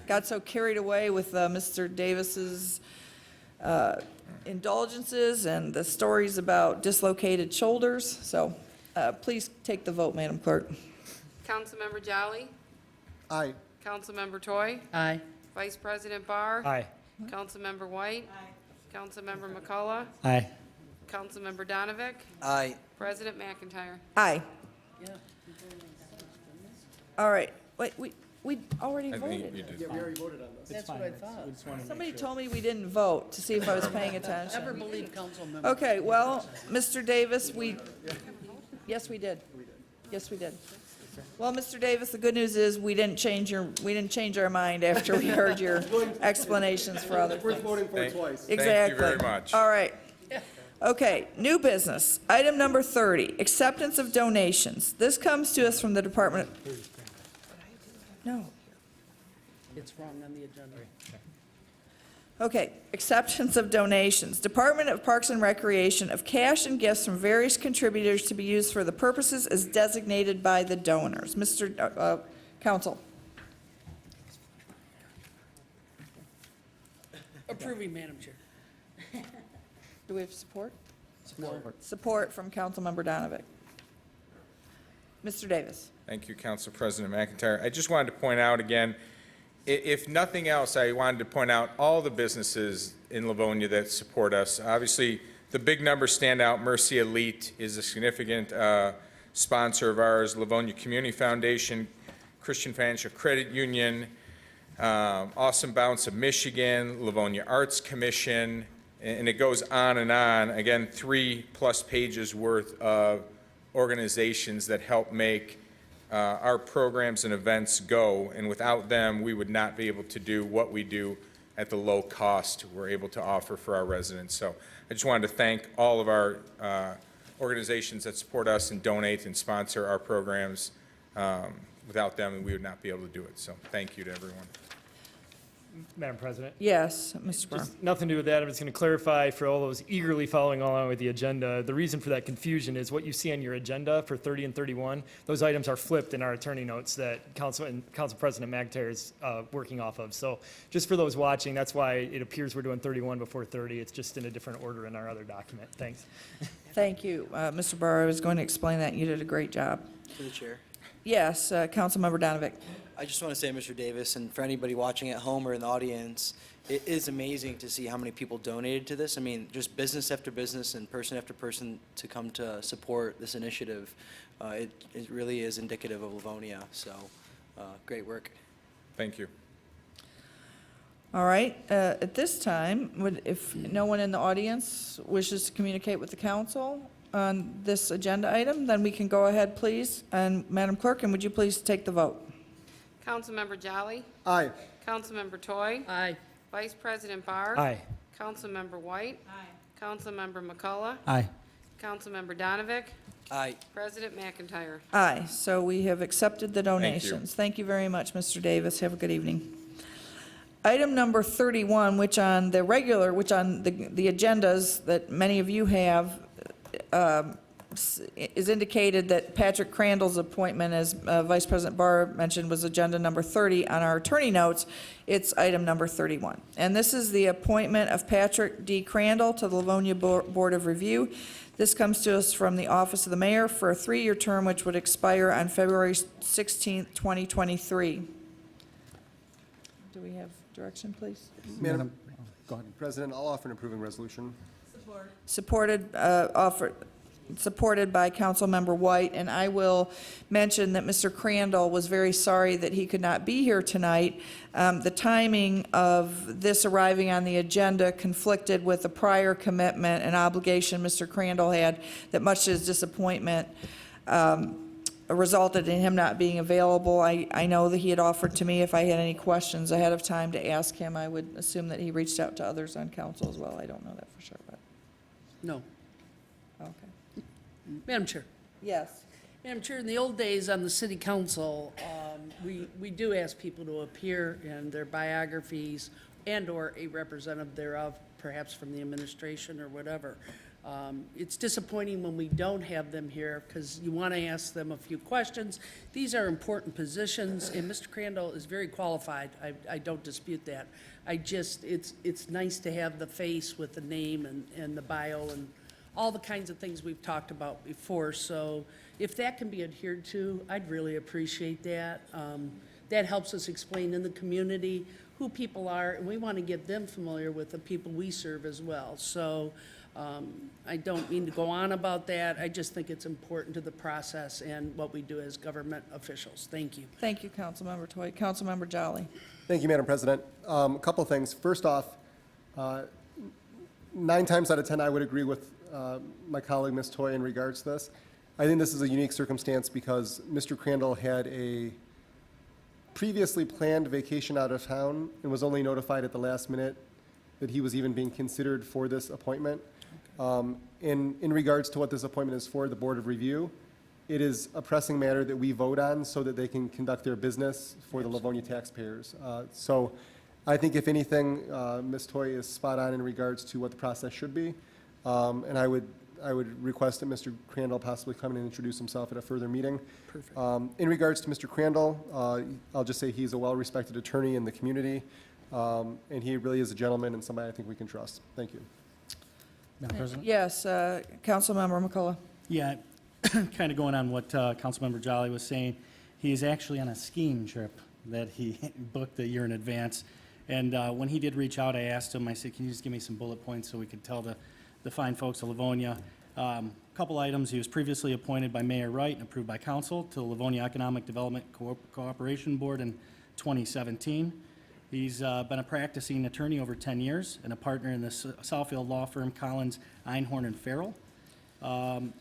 Got so carried away with Mr. Davis's indulgences and the stories about dislocated shoulders, so please take the vote, Madam Clerk. Councilmember Jolly, Aye. Councilmember Toy, Aye. Vice President Barr, Aye. Councilmember White, Councilmember McCullough, Aye. Councilmember Donovic, Aye. President McIntyre. Aye. All right, wait, we already I think voted. you did. That's what I thought. Somebody told me we didn't vote, to see if I was paying Never attention. believe council members. Okay, well, Mr. Davis, yes, we did. Yes, we did. Well, Mr. Davis, the good news is we didn't change our mind after we heard your explanations for other Worth things. voting for Thank- twice. Exactly. very much. All right. Okay, new business. Item number 30, acceptance of donations. This comes to us from the Department. No. It's wrong on the agenda. Okay, acceptance of donations. Department of Parks and Recreation of cash and gifts from various contributors to be used for the purposes as designated by the donors. Mr. Counsel. Approving, Madam Chair. Do we have support? Support from Councilmember Donovic. Mr. Davis. Thank you, Council President McIntyre. I just wanted to point out again, if nothing else, I wanted to point out all the businesses in Livonia that support us. Obviously, the big numbers stand out. Mercy Elite is a significant sponsor of ours, Livonia Community Foundation, Christian Financial Credit Union, Awesome Bounce of Michigan, Livonia Arts Commission, and it goes on and on. Again, 3+ pages worth of organizations that help make our programs and events go, and without them, we would not be able to do what we do at the low cost we're able to offer for our residents. So I just wanted to thank all of our organizations that support us and donate and sponsor our programs. Without them, we would not be able to do it. So thank you to everyone. Madam President. Yes, Mr. Brown. Just nothing to do with that. I'm just going to clarify for all those eagerly following along with the agenda. The reason for that confusion is what you see on your agenda for 30 and 31. Those items are flipped in our attorney notes that Council President McIntyre is working off of. So just for those watching, that's why it appears we're doing 31 before 30. It's just in a different order in our other document. Thanks. Thank you. Mr. Barr, I was going to explain that. You did a great job. To the chair. Yes, Councilmember Donovic. I just want to say, Mr. Davis, and for anybody watching at home or in the audience, it is amazing to see how many people donated to this. I mean, just business after business and person after person to come to support this initiative. It really is indicative of Livonia, so great work. Thank you. All right, at this time, if no one in the audience wishes to communicate with the council on this agenda item, then we can go ahead, please. And Madam Clerk, and would you please take the vote? Councilmember Jolly, Aye. Councilmember Toy, Aye. Vice President Barr, Aye. Councilmember White, Councilmember McCullough, Aye. Councilmember Donovic, Aye. President McIntyre. Aye, so we have accepted the donations. Thank you very much, Mr. Davis. Have a good evening. Item number 31, which on the agendas that many of you have, is indicated that Patrick Crandall's appointment, as Vice President Barr mentioned, was agenda number 30 on our attorney notes. It's item number 31. And this is the appointment of Patrick D. Crandall to the Livonia Board of Review. This comes to us from the Office of the Mayor for a 3-year term, which would expire on February 16th, 2023. Do we have direction, please? Madam President, I'll offer an approving resolution. Supported by Councilmember White, and I will mention that Mr. Crandall was very sorry that he could not be here tonight. The timing of this arriving on the agenda conflicted with a prior commitment and obligation Mr. Crandall had, that much to his disappointment resulted in him not being available. I know that he had offered to me if I had any questions ahead of time to ask him. I would assume that he reached out to others on council as well. I don't know that for sure, but, No. okay. Madam Chair. Yes. Madam Chair, in the old days on the city council, we do ask people to appear in their biographies and/or a representative thereof, perhaps from the administration or whatever. It's disappointing when we don't have them here because you want to ask them a few questions. These are important positions, and Mr. Crandall is very qualified. I don't dispute that. It's nice to have the face with the name and the bio and all the kinds of things we've talked about before. So if that can be adhered to, I'd really appreciate that. That helps us explain in the community who people are, and we want to get them familiar with the people we serve as well. So I don't mean to go on about that. I just think it's important to the process and what we do as government officials. Thank you. Thank you, Councilmember Toy. Councilmember Jolly. Thank you, Madam President. A couple of things. First off, 9 times out of 10, I would agree with my colleague, Ms. Toy, in regards to this. I think this is a unique circumstance because Mr. Crandall had a previously planned vacation out of town and was only notified at the last minute that he was even being considered for this appointment. In regards to what this appointment is for, the Board of Review, it is a pressing matter that we vote on so that they can conduct their business for the Livonia taxpayers. So I think if anything, Ms. Toy is spot on in regards to what the process should be. And I would request that Mr. Crandall possibly come in and introduce himself at a further meeting. Perfect. In regards to Mr. Crandall, I'll just say he's a well-respected attorney in the community, and he really is a gentleman and somebody I think we can trust. Thank you. Madam President? Yes, Councilmember McCullough. Yeah, kind of going on what Councilmember Jolly was saying, he is actually on a skiing trip that he booked a year in advance. And when he did reach out, I asked him, I said, can you just give me some bullet points so we could tell the fine folks of Livonia? Couple items, he was previously appointed by Mayor Wright and approved by council to the Livonia Economic Development Cooperation Board in 2017. He's been a practicing attorney over 10 years and a partner in the Southfield law firm Collins, Einhorn, and Farrell.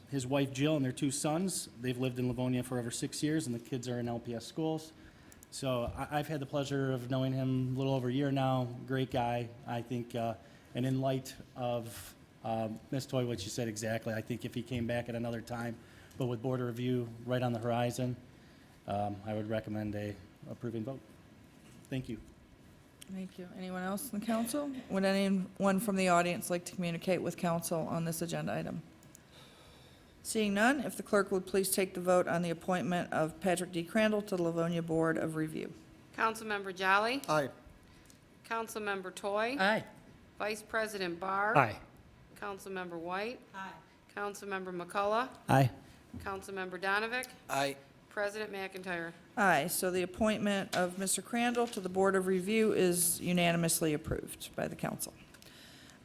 His wife Jill and their 2 sons, they've lived in Livonia for over 6 years, and the kids are in LPS schools. So I've had the pleasure of knowing him a little over a year now. Great guy, I think, and in light of Ms. Toy, what she said exactly, I think if he came back at another time, but with Board of Review right on the horizon, I would recommend a approving vote. Thank you. Thank you. Anyone else in the council? Would anyone from the audience like to communicate with council on this agenda item? Seeing none, if the clerk would please take the vote on the appointment of Patrick D. Crandall to the Livonia Board of Review. Councilmember Jolly. Aye. Councilmember Toy. Aye. Vice President Barr. Aye. Councilmember White. Aye. Councilmember McCullough. Aye. Councilmember Donovic. Aye. President McIntyre. Aye, so the appointment of Mr. Crandall to the Board of Review is unanimously approved by the council.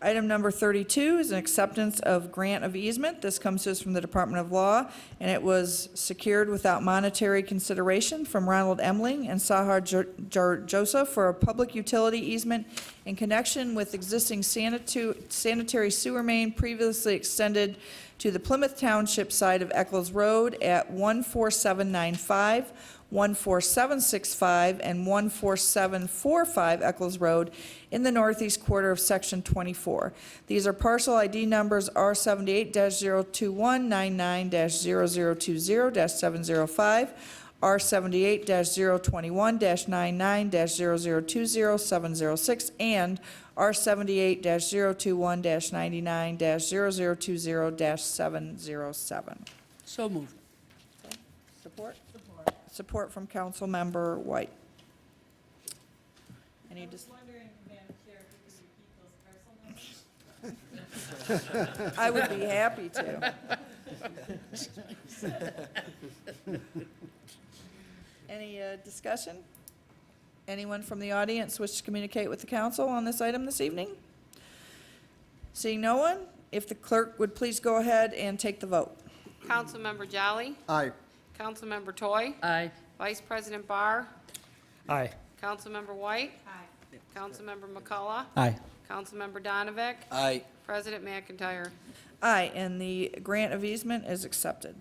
Item number 32 is an acceptance of grant of easement. This comes to us from the Department of Law, and it was secured without monetary consideration from Ronald Emling and Sahar Jarjosa for a public utility easement in connection with existing sanitary sewer main previously extended to the Plymouth Township side of Eccles Road at 14795, 14765, and 14745 Eccles Road in the northeast quarter of Section 24. These are parcel ID numbers R78-02199-0020-705, R78-021-99-0020-706, and R78-021-99-0020-707. So moved. Support? Support from Councilmember White. Any wondering, Madam Chair, if you could repeat those parcel numbers? I would be happy to. Any discussion? Anyone from the audience wish to communicate with the council on this item this evening? Seeing no one, if the clerk would please go ahead and take the vote. Councilmember Jolly, Aye. Councilmember Toy, Aye. Vice President Barr, Aye. Councilmember White, Aye. Councilmember McCullough, Aye. Councilmember Donovic, Aye. President McIntyre. Aye, and the grant of easement is accepted.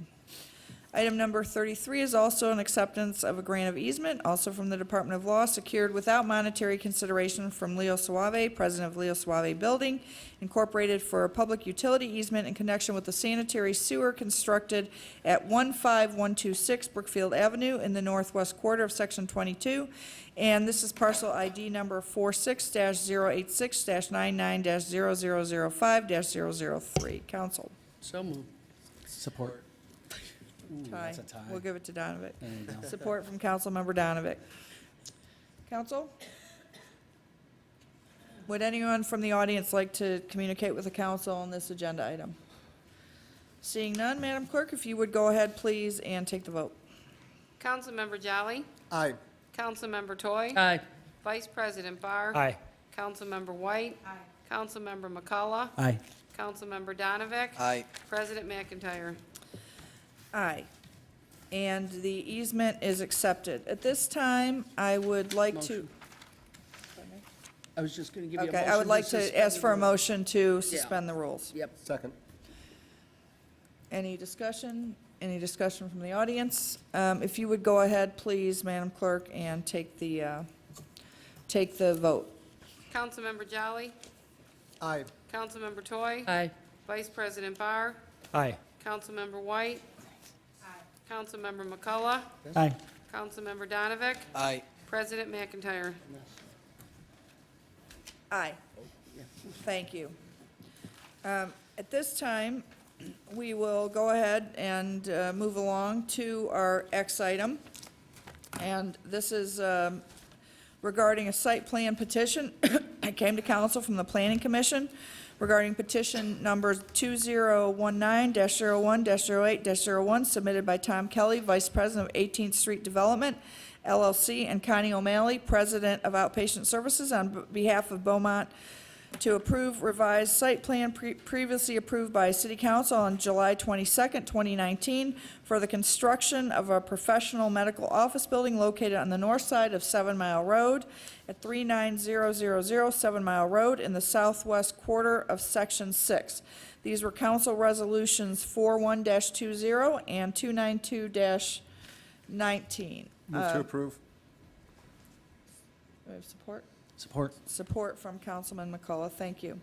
Item number 33 is also an acceptance of a grant of easement, also from the Department of Law, secured without monetary consideration from Leo Soave, President of Leo Soave Building, Incorporated, for a public utility easement in connection with the sanitary sewer constructed at 15126 Brookfield Avenue in the northwest quarter of Section 22. And this is parcel ID number 46-086-99-0005-003. Council. So moved. Support. Ooh, Tie. that's a tie. We'll give it to Donovic. There you go. Support from Councilmember Donovic. Council? Would anyone from the audience like to communicate with the council on this agenda item? Seeing none, Madam Clerk, if you would go ahead, please, and take the vote. Councilmember Jolly, Aye. Councilmember Toy, Aye. Vice President Barr, Aye. Councilmember White, Aye. Councilmember McCullough, Aye. Councilmember Donovic, Aye. President McIntyre. Aye. And the easement is accepted. At this time, I would like to, Motion. I was just going to give you a okay, motion. I would like to suspend ask the for a rules. motion to suspend the rules. Yep. Second. Any discussion? Any discussion from the audience? If you would go ahead, please, Madam Clerk, and take the vote. Councilmember Jolly, Aye. Councilmember Toy, Aye. Vice President Barr, Aye. Councilmember White, Councilmember McCullough, Aye. Councilmember Donovic, Aye. President McIntyre. Aye. Thank you. At this time, we will go ahead and move along to our X item. And this is regarding a site plan petition. It came to council from the Planning Commission regarding petition numbers 2019-01-08-01 submitted by Tom Kelly, Vice President of 18th Street Development, P.L.LC, and Connie O'Malley, President of Outpatient Services, on behalf of Beaumont, to approve revised site plan previously approved by City Council on July 22nd, 2019, for the construction of a professional medical office building located on the north side of 7 Mile Road at 39000 7 Mile Road in the southwest quarter of Section 6. These were council resolutions 41-20 and 292-19. Move to approve. Do we have support? Support. Support from Councilman McCullough, thank you.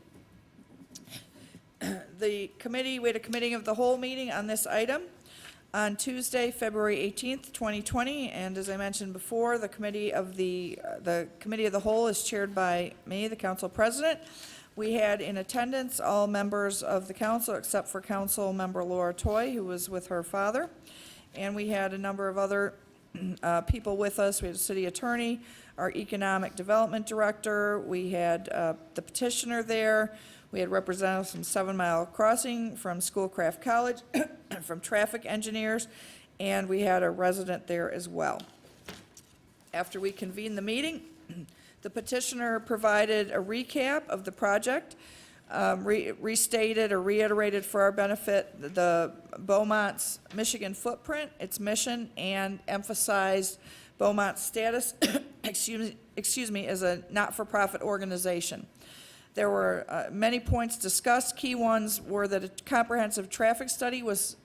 The committee, we had a committee of the whole meeting on this item on Tuesday, February 18th, 2020, and as I mentioned before, the committee of the whole is chaired by me, the council president. We had in attendance all members of the council except for Council Member Laura Toy, who was with her father, and we had a number of other people with us. We had a city attorney, our economic development director, we had the petitioner there, we had representatives from 7 Mile Crossing, from Schoolcraft College, from traffic engineers, and we had a resident there as well. After we convened the meeting, the petitioner provided a recap of the project, restated or reiterated for our benefit the Beaumont's Michigan footprint, its mission, and emphasized Beaumont's status, excuse me, as a not-for-profit organization. There were many points discussed. Key ones were that a comprehensive traffic study was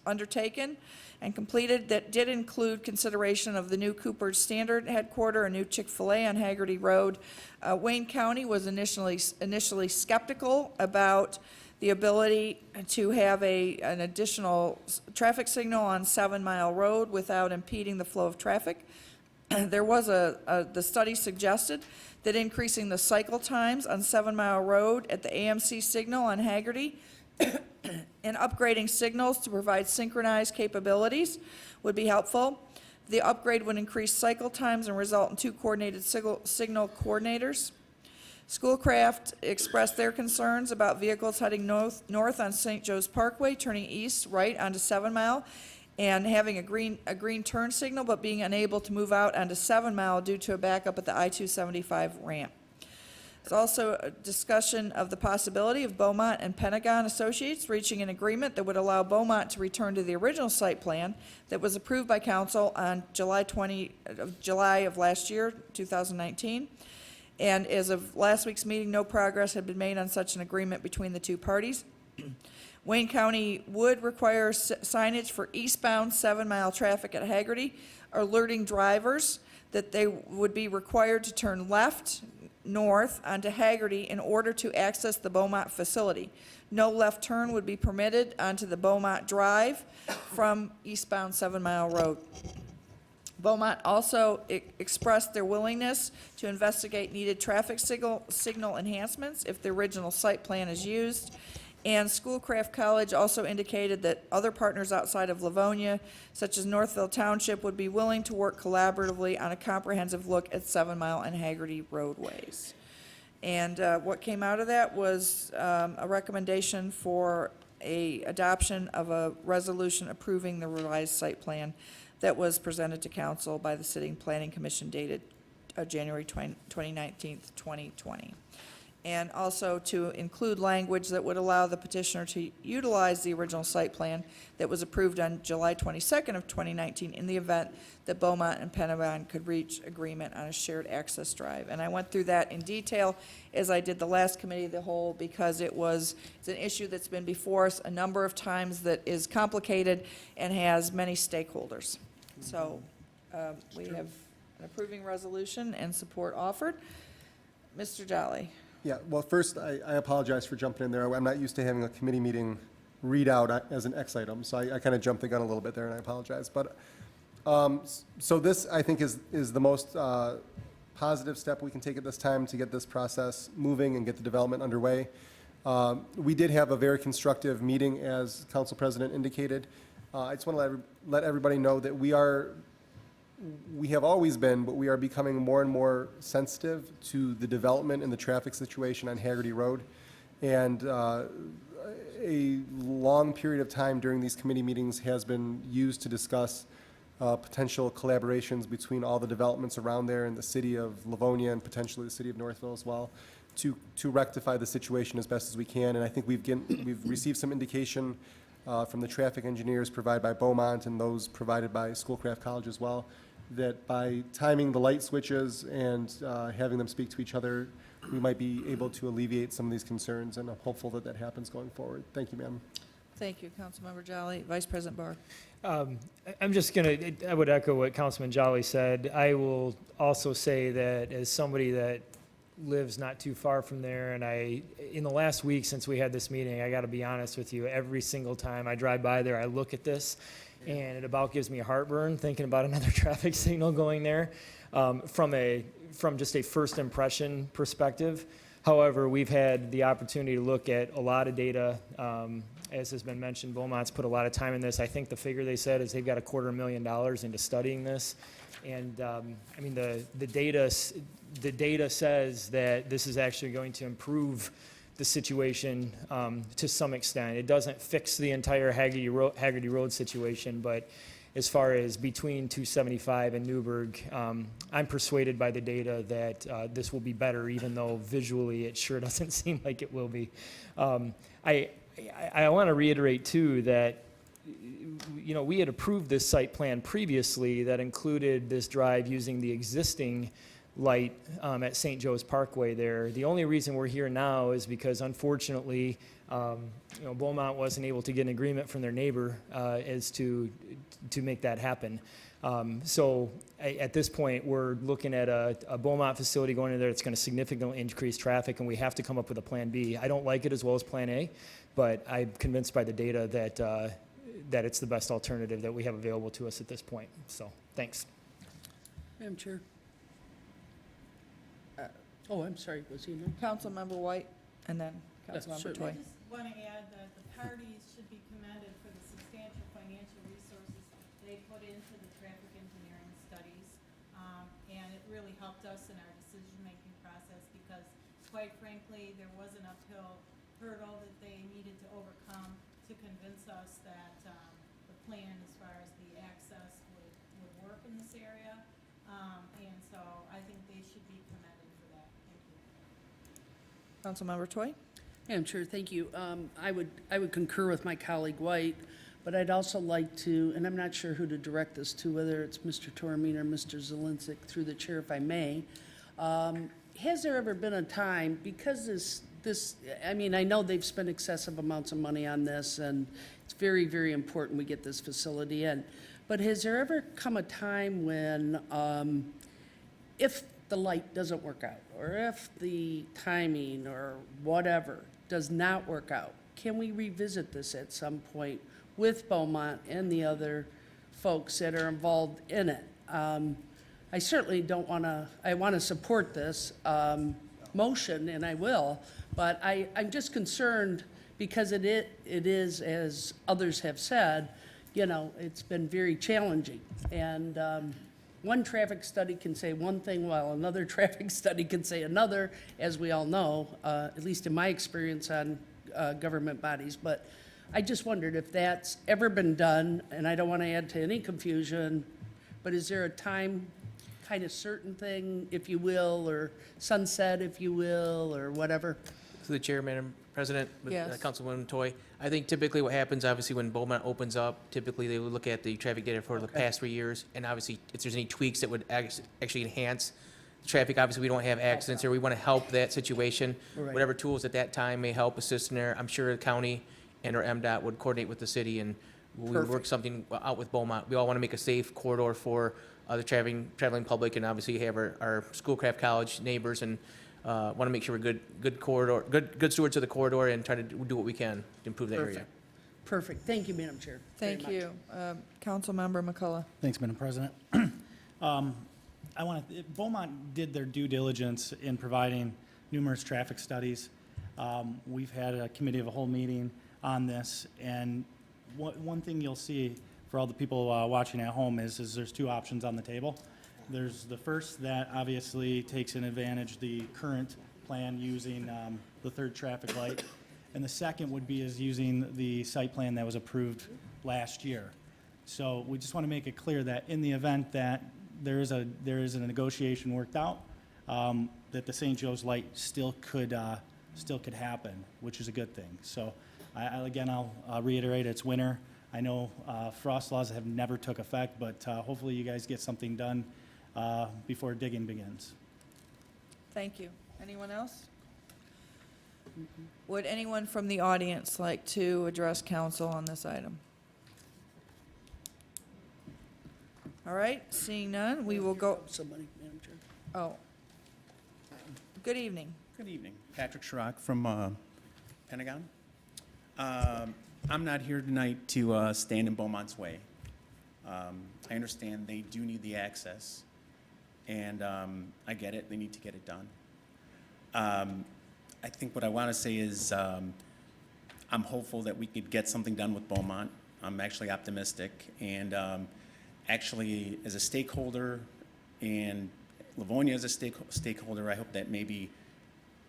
undertaken and completed that did include consideration of the new Cooper's Standard headquarter, a new Chick-fil-A on Haggerty Road. Wayne County was initially skeptical about the ability to have an additional traffic signal on 7 Mile Road without impeding the flow of traffic. There was the study suggested that increasing the cycle times on 7 Mile Road at the AMC signal on Haggerty and upgrading signals to provide synchronized capabilities would be helpful. The upgrade would increase cycle times and result in 2 coordinated signal coordinators. Schoolcraft expressed their concerns about vehicles heading north on St. Joe's Parkway, turning east right onto 7 Mile, and having a green turn signal, but being unable to move out onto 7 Mile due to a backup at the I-275 ramp. There's also a discussion of the possibility of Beaumont and Pentagon Associates reaching an agreement that would allow Beaumont to return to the original site plan that was approved by council on July of last year, 2019. And as of last week's meeting, no progress had been made on such an agreement between the two parties. Wayne County would require signage for eastbound 7 Mile traffic at Haggerty, alerting drivers that they would be required to turn left, north onto Haggerty in order to access the Beaumont facility. No left turn would be permitted onto the Beaumont Drive from eastbound 7 Mile Road. Beaumont also expressed their willingness to investigate needed traffic signal enhancements if the original site plan is used. And Schoolcraft College also indicated that other partners outside of Livonia, such as Northville Township, would be willing to work collaboratively on a comprehensive look at 7 Mile and Haggerty roadways. And what came out of that was a recommendation for a adoption of a resolution approving the revised site plan that was presented to council by the sitting planning commission dated January 19th, 2020. And also to include language that would allow the petitioner to utilize the original site plan that was approved on July 22nd of 2019 in the event that Beaumont and Pentagon could reach agreement on a shared access drive. And I went through that in detail as I did the last committee of the whole, because it's an issue that's been before us a number of times, that is complicated and has many stakeholders. So we have an approving resolution and support offered. Mr. Jolly. Yeah, well, first, I apologize for jumping in there. I'm not used to having a committee meeting read out as an X item, so I kind of jumped the gun a little bit there, and I apologize. But, so this, I think, is the most positive step we can take at this time to get this process moving and get the development underway. We did have a very constructive meeting, as Council President indicated. I just want to let everybody know that we have always been, but we are becoming more and more sensitive to the development and the traffic situation on Haggerty Road. And a long period of time during these committee meetings has been used to discuss potential collaborations between all the developments around there in the city of Livonia and potentially the city of Northville as well, to rectify the situation as best as we can. And I think we've received some indication from the traffic engineers provided by Beaumont and those provided by Schoolcraft College as well, that by timing the light switches and having them speak to each other, we might be able to alleviate some of these concerns, and I'm hopeful that that happens going forward. Thank you, ma'am. Thank you, Councilmember Jolly. Vice President Barr. I would echo what Councilman Jolly said. I will also say that as somebody that lives not too far from there, and in the last week since we had this meeting, I got to be honest with you, every single time I drive by there, I look at this, and it about gives me heartburn thinking about another traffic signal going there from just a first impression perspective. However, we've had the opportunity to look at a lot of data. As has been mentioned, Beaumont's put a lot of time in this. I think the figure they said is they've got $250,000 into studying this. And I mean, the data says that this is actually going to improve the situation to some extent. It doesn't fix the entire Haggerty Road situation, but as far as between 275 and Newburgh, I'm persuaded by the data that this will be better, even though visually it sure doesn't seem like it will be. I want to reiterate too that we had approved this site plan previously that included this drive using the existing light at St. Joe's Parkway there. The only reason we're here now is because unfortunately, Beaumont wasn't able to get an agreement from their neighbor as to make that happen. So at this point, we're looking at a Beaumont facility going in there that's going to significantly increase traffic, and we have to come up with a Plan B. I don't like it as well as Plan A, but I'm convinced by the data that it's the best alternative that we have available to us at this point. So, thanks. Madam Chair. Oh, I'm sorry, was he next? Councilmember White, and then Yes, Councilmember certainly. Toy. I just want to add that the parties should be commended for the substantial financial resources they put into the traffic engineering studies. And it really helped us in our decision-making process because, quite frankly, there was an uphill hurdle that they needed to overcome to convince us that the plan as far as the access would work in this area. And so I think they should be commended for that. Thank you. Councilmember Toy. Madam Chair, thank you. I would concur with my colleague White, but I'd also like to, and I'm not sure who to direct this to, whether it's Mr. Toromine or Mr. Zelinsik, through the chair, if I may. Has there ever been a time, because I mean, I know they've spent excessive amounts of money on this, and it's very, very important we get this facility in, but has there ever come a time when, if the light doesn't work out, or if the timing or whatever does not work out, can we revisit this at some point with Beaumont and the other folks that are involved in it? I certainly don't want to, I want to support this motion, and I will, but I'm just concerned because it is, as others have said, it's been very challenging. And one traffic study can say one thing while another traffic study can say another, as we all know, at least in my experience on government bodies. But I just wondered if that's ever been done, and I don't want to add to any confusion, but is there a time, kind of certain thing, if you will, or sunset, if you will, or whatever? To the chair, Madam President, with Yes. Councilwoman Toy. I think typically what happens, obviously, when Beaumont opens up, typically they would look at the traffic data for the past 3 years, and obviously, if there's any tweaks that would actually enhance the traffic, obviously, we don't have accidents, or we want to help that situation. Right. Whatever tools at that time may help assist in there, I'm sure the county and/or MDOT would coordinate with the city, and we would work Perfect. something out with Beaumont. We all want to make a safe corridor for the traveling public, and obviously have our Schoolcraft College neighbors, and want to make sure we're good corridor, good stewards of the corridor, and try to do what we can to improve that area. Perfect. Perfect. Thank you, Madam Chair. very Thank much. you. Councilmember McCullough. Thanks, Madam President. Beaumont did their due diligence in providing numerous traffic studies. We've had a committee of a whole meeting on this, and one thing you'll see for all the people watching at home is there's two options on the table. There's the first that obviously takes an advantage the current plan using the third traffic light, and the second would be is using the site plan that was approved last year. So we just want to make it clear that in the event that there is a negotiation worked out, that the St. Joe's light still could happen, which is a good thing. So again, I'll reiterate, it's winter. I know frost laws have never took effect, but hopefully you guys get something done before digging begins. Thank you. Anyone else? Would anyone from the audience like to address council on this item? All right, seeing none, we will go, Somebody, Madam Chair. oh. Good evening. Good evening. Patrick Schrock from Pentagon. I'm not here tonight to stand in Beaumont's way. I understand they do need the access, and I get it. They need to get it done. I think what I want to say is I'm hopeful that we could get something done with Beaumont. I'm actually optimistic, and actually, as a stakeholder, and Livonia as a stakeholder, I hope that maybe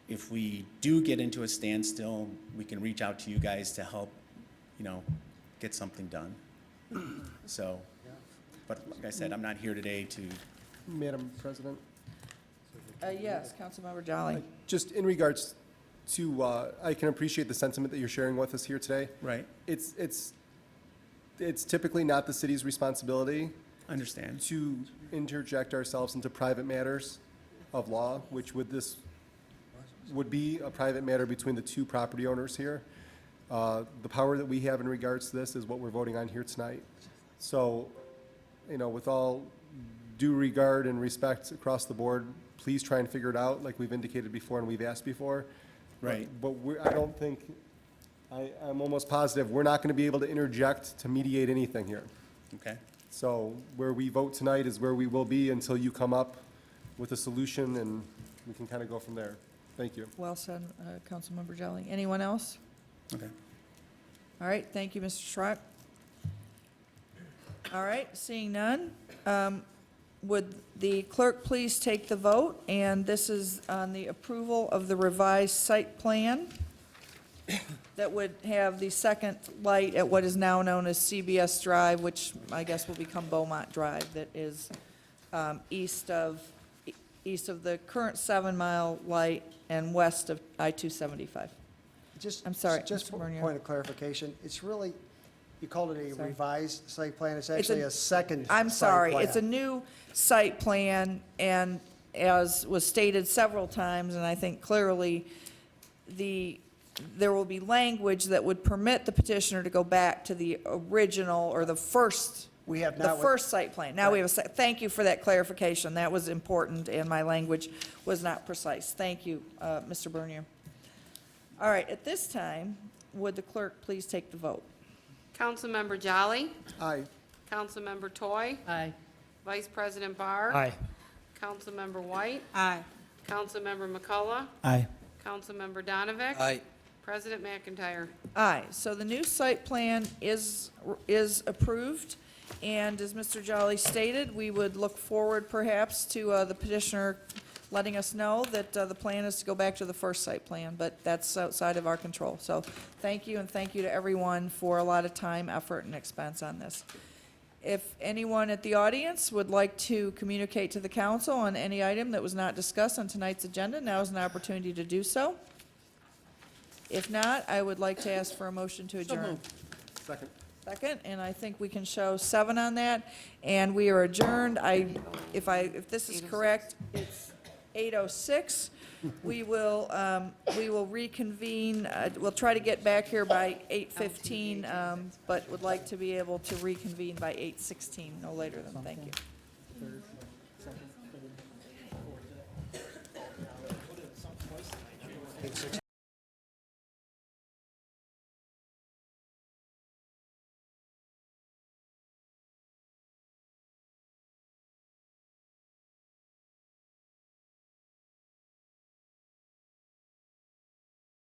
if we do get into a standstill, we can reach out to you guys to help, get something done. So, but like I said, I'm not here today to. Madam President? Yes, Councilmember Jolly. Just in regards to, I can appreciate the sentiment that you're sharing with us here today. Right. It's typically not the city's responsibility Understand. to interject ourselves into private matters. of law, which would be a private matter between the two property owners here. The power that we have in regards to this is what we're voting on here tonight. So, with all due regard and respect across the board, please try and figure it out like we've indicated before and we've asked before. Right. But I don't think, I'm almost positive, we're not going to be able to interject to mediate anything here. Okay. So where we vote tonight is where we will be until you come up with a solution, and we can kind of go from there. Thank you. Well said, Councilmember Jolly. Anyone else? Okay. All right, thank you, Mr. Schrock. All right, seeing none, would the clerk please take the vote? And this is on the approval of the revised site plan that would have the second light at what is now known as CBS Drive, which I guess will become Beaumont Drive, that is east of the current 7-mile light and west of I-275. I'm sorry, Just Mr. a Bernier. point of clarification, it's really, you called it a Sorry. revised site plan, it's It's actually a second site plan. I'm sorry, it's a new site plan, and as was stated several times, and I think clearly, there will be language that would permit the petitioner to go back to the original, or the first, We have the not. first site plan. Now we have thank you for that clarification, that was important, and my language was not precise. Thank you, Mr. Bernier. All right, at this time, would the clerk please take the vote? Councilmember Jolly, Aye. Councilmember Toy, Aye. Vice President Barr. Aye. Councilmember White, Aye. Councilmember McCullough, Aye. Councilmember Donovic. Aye. President McIntyre. Aye, so the new site plan is approved, and as Mr. Jolly stated, we would look forward perhaps to the petitioner letting us know that the plan is to go back to the first site plan, but that's outside of our control. So thank you, and thank you to everyone for a lot of time, effort, and expense on this. If anyone at the audience would like to communicate to the council on any item that was not discussed on tonight's agenda, now is an opportunity to do so. If not, I would like to ask for a motion to adjourn. Second. Second, and I think we can show 7 on that, and we are adjourned. If this is correct, it's 8:06. We will reconvene, we'll try to get back here by 8:15, but would like to be able to reconvene by 8:16, no later than, thank you.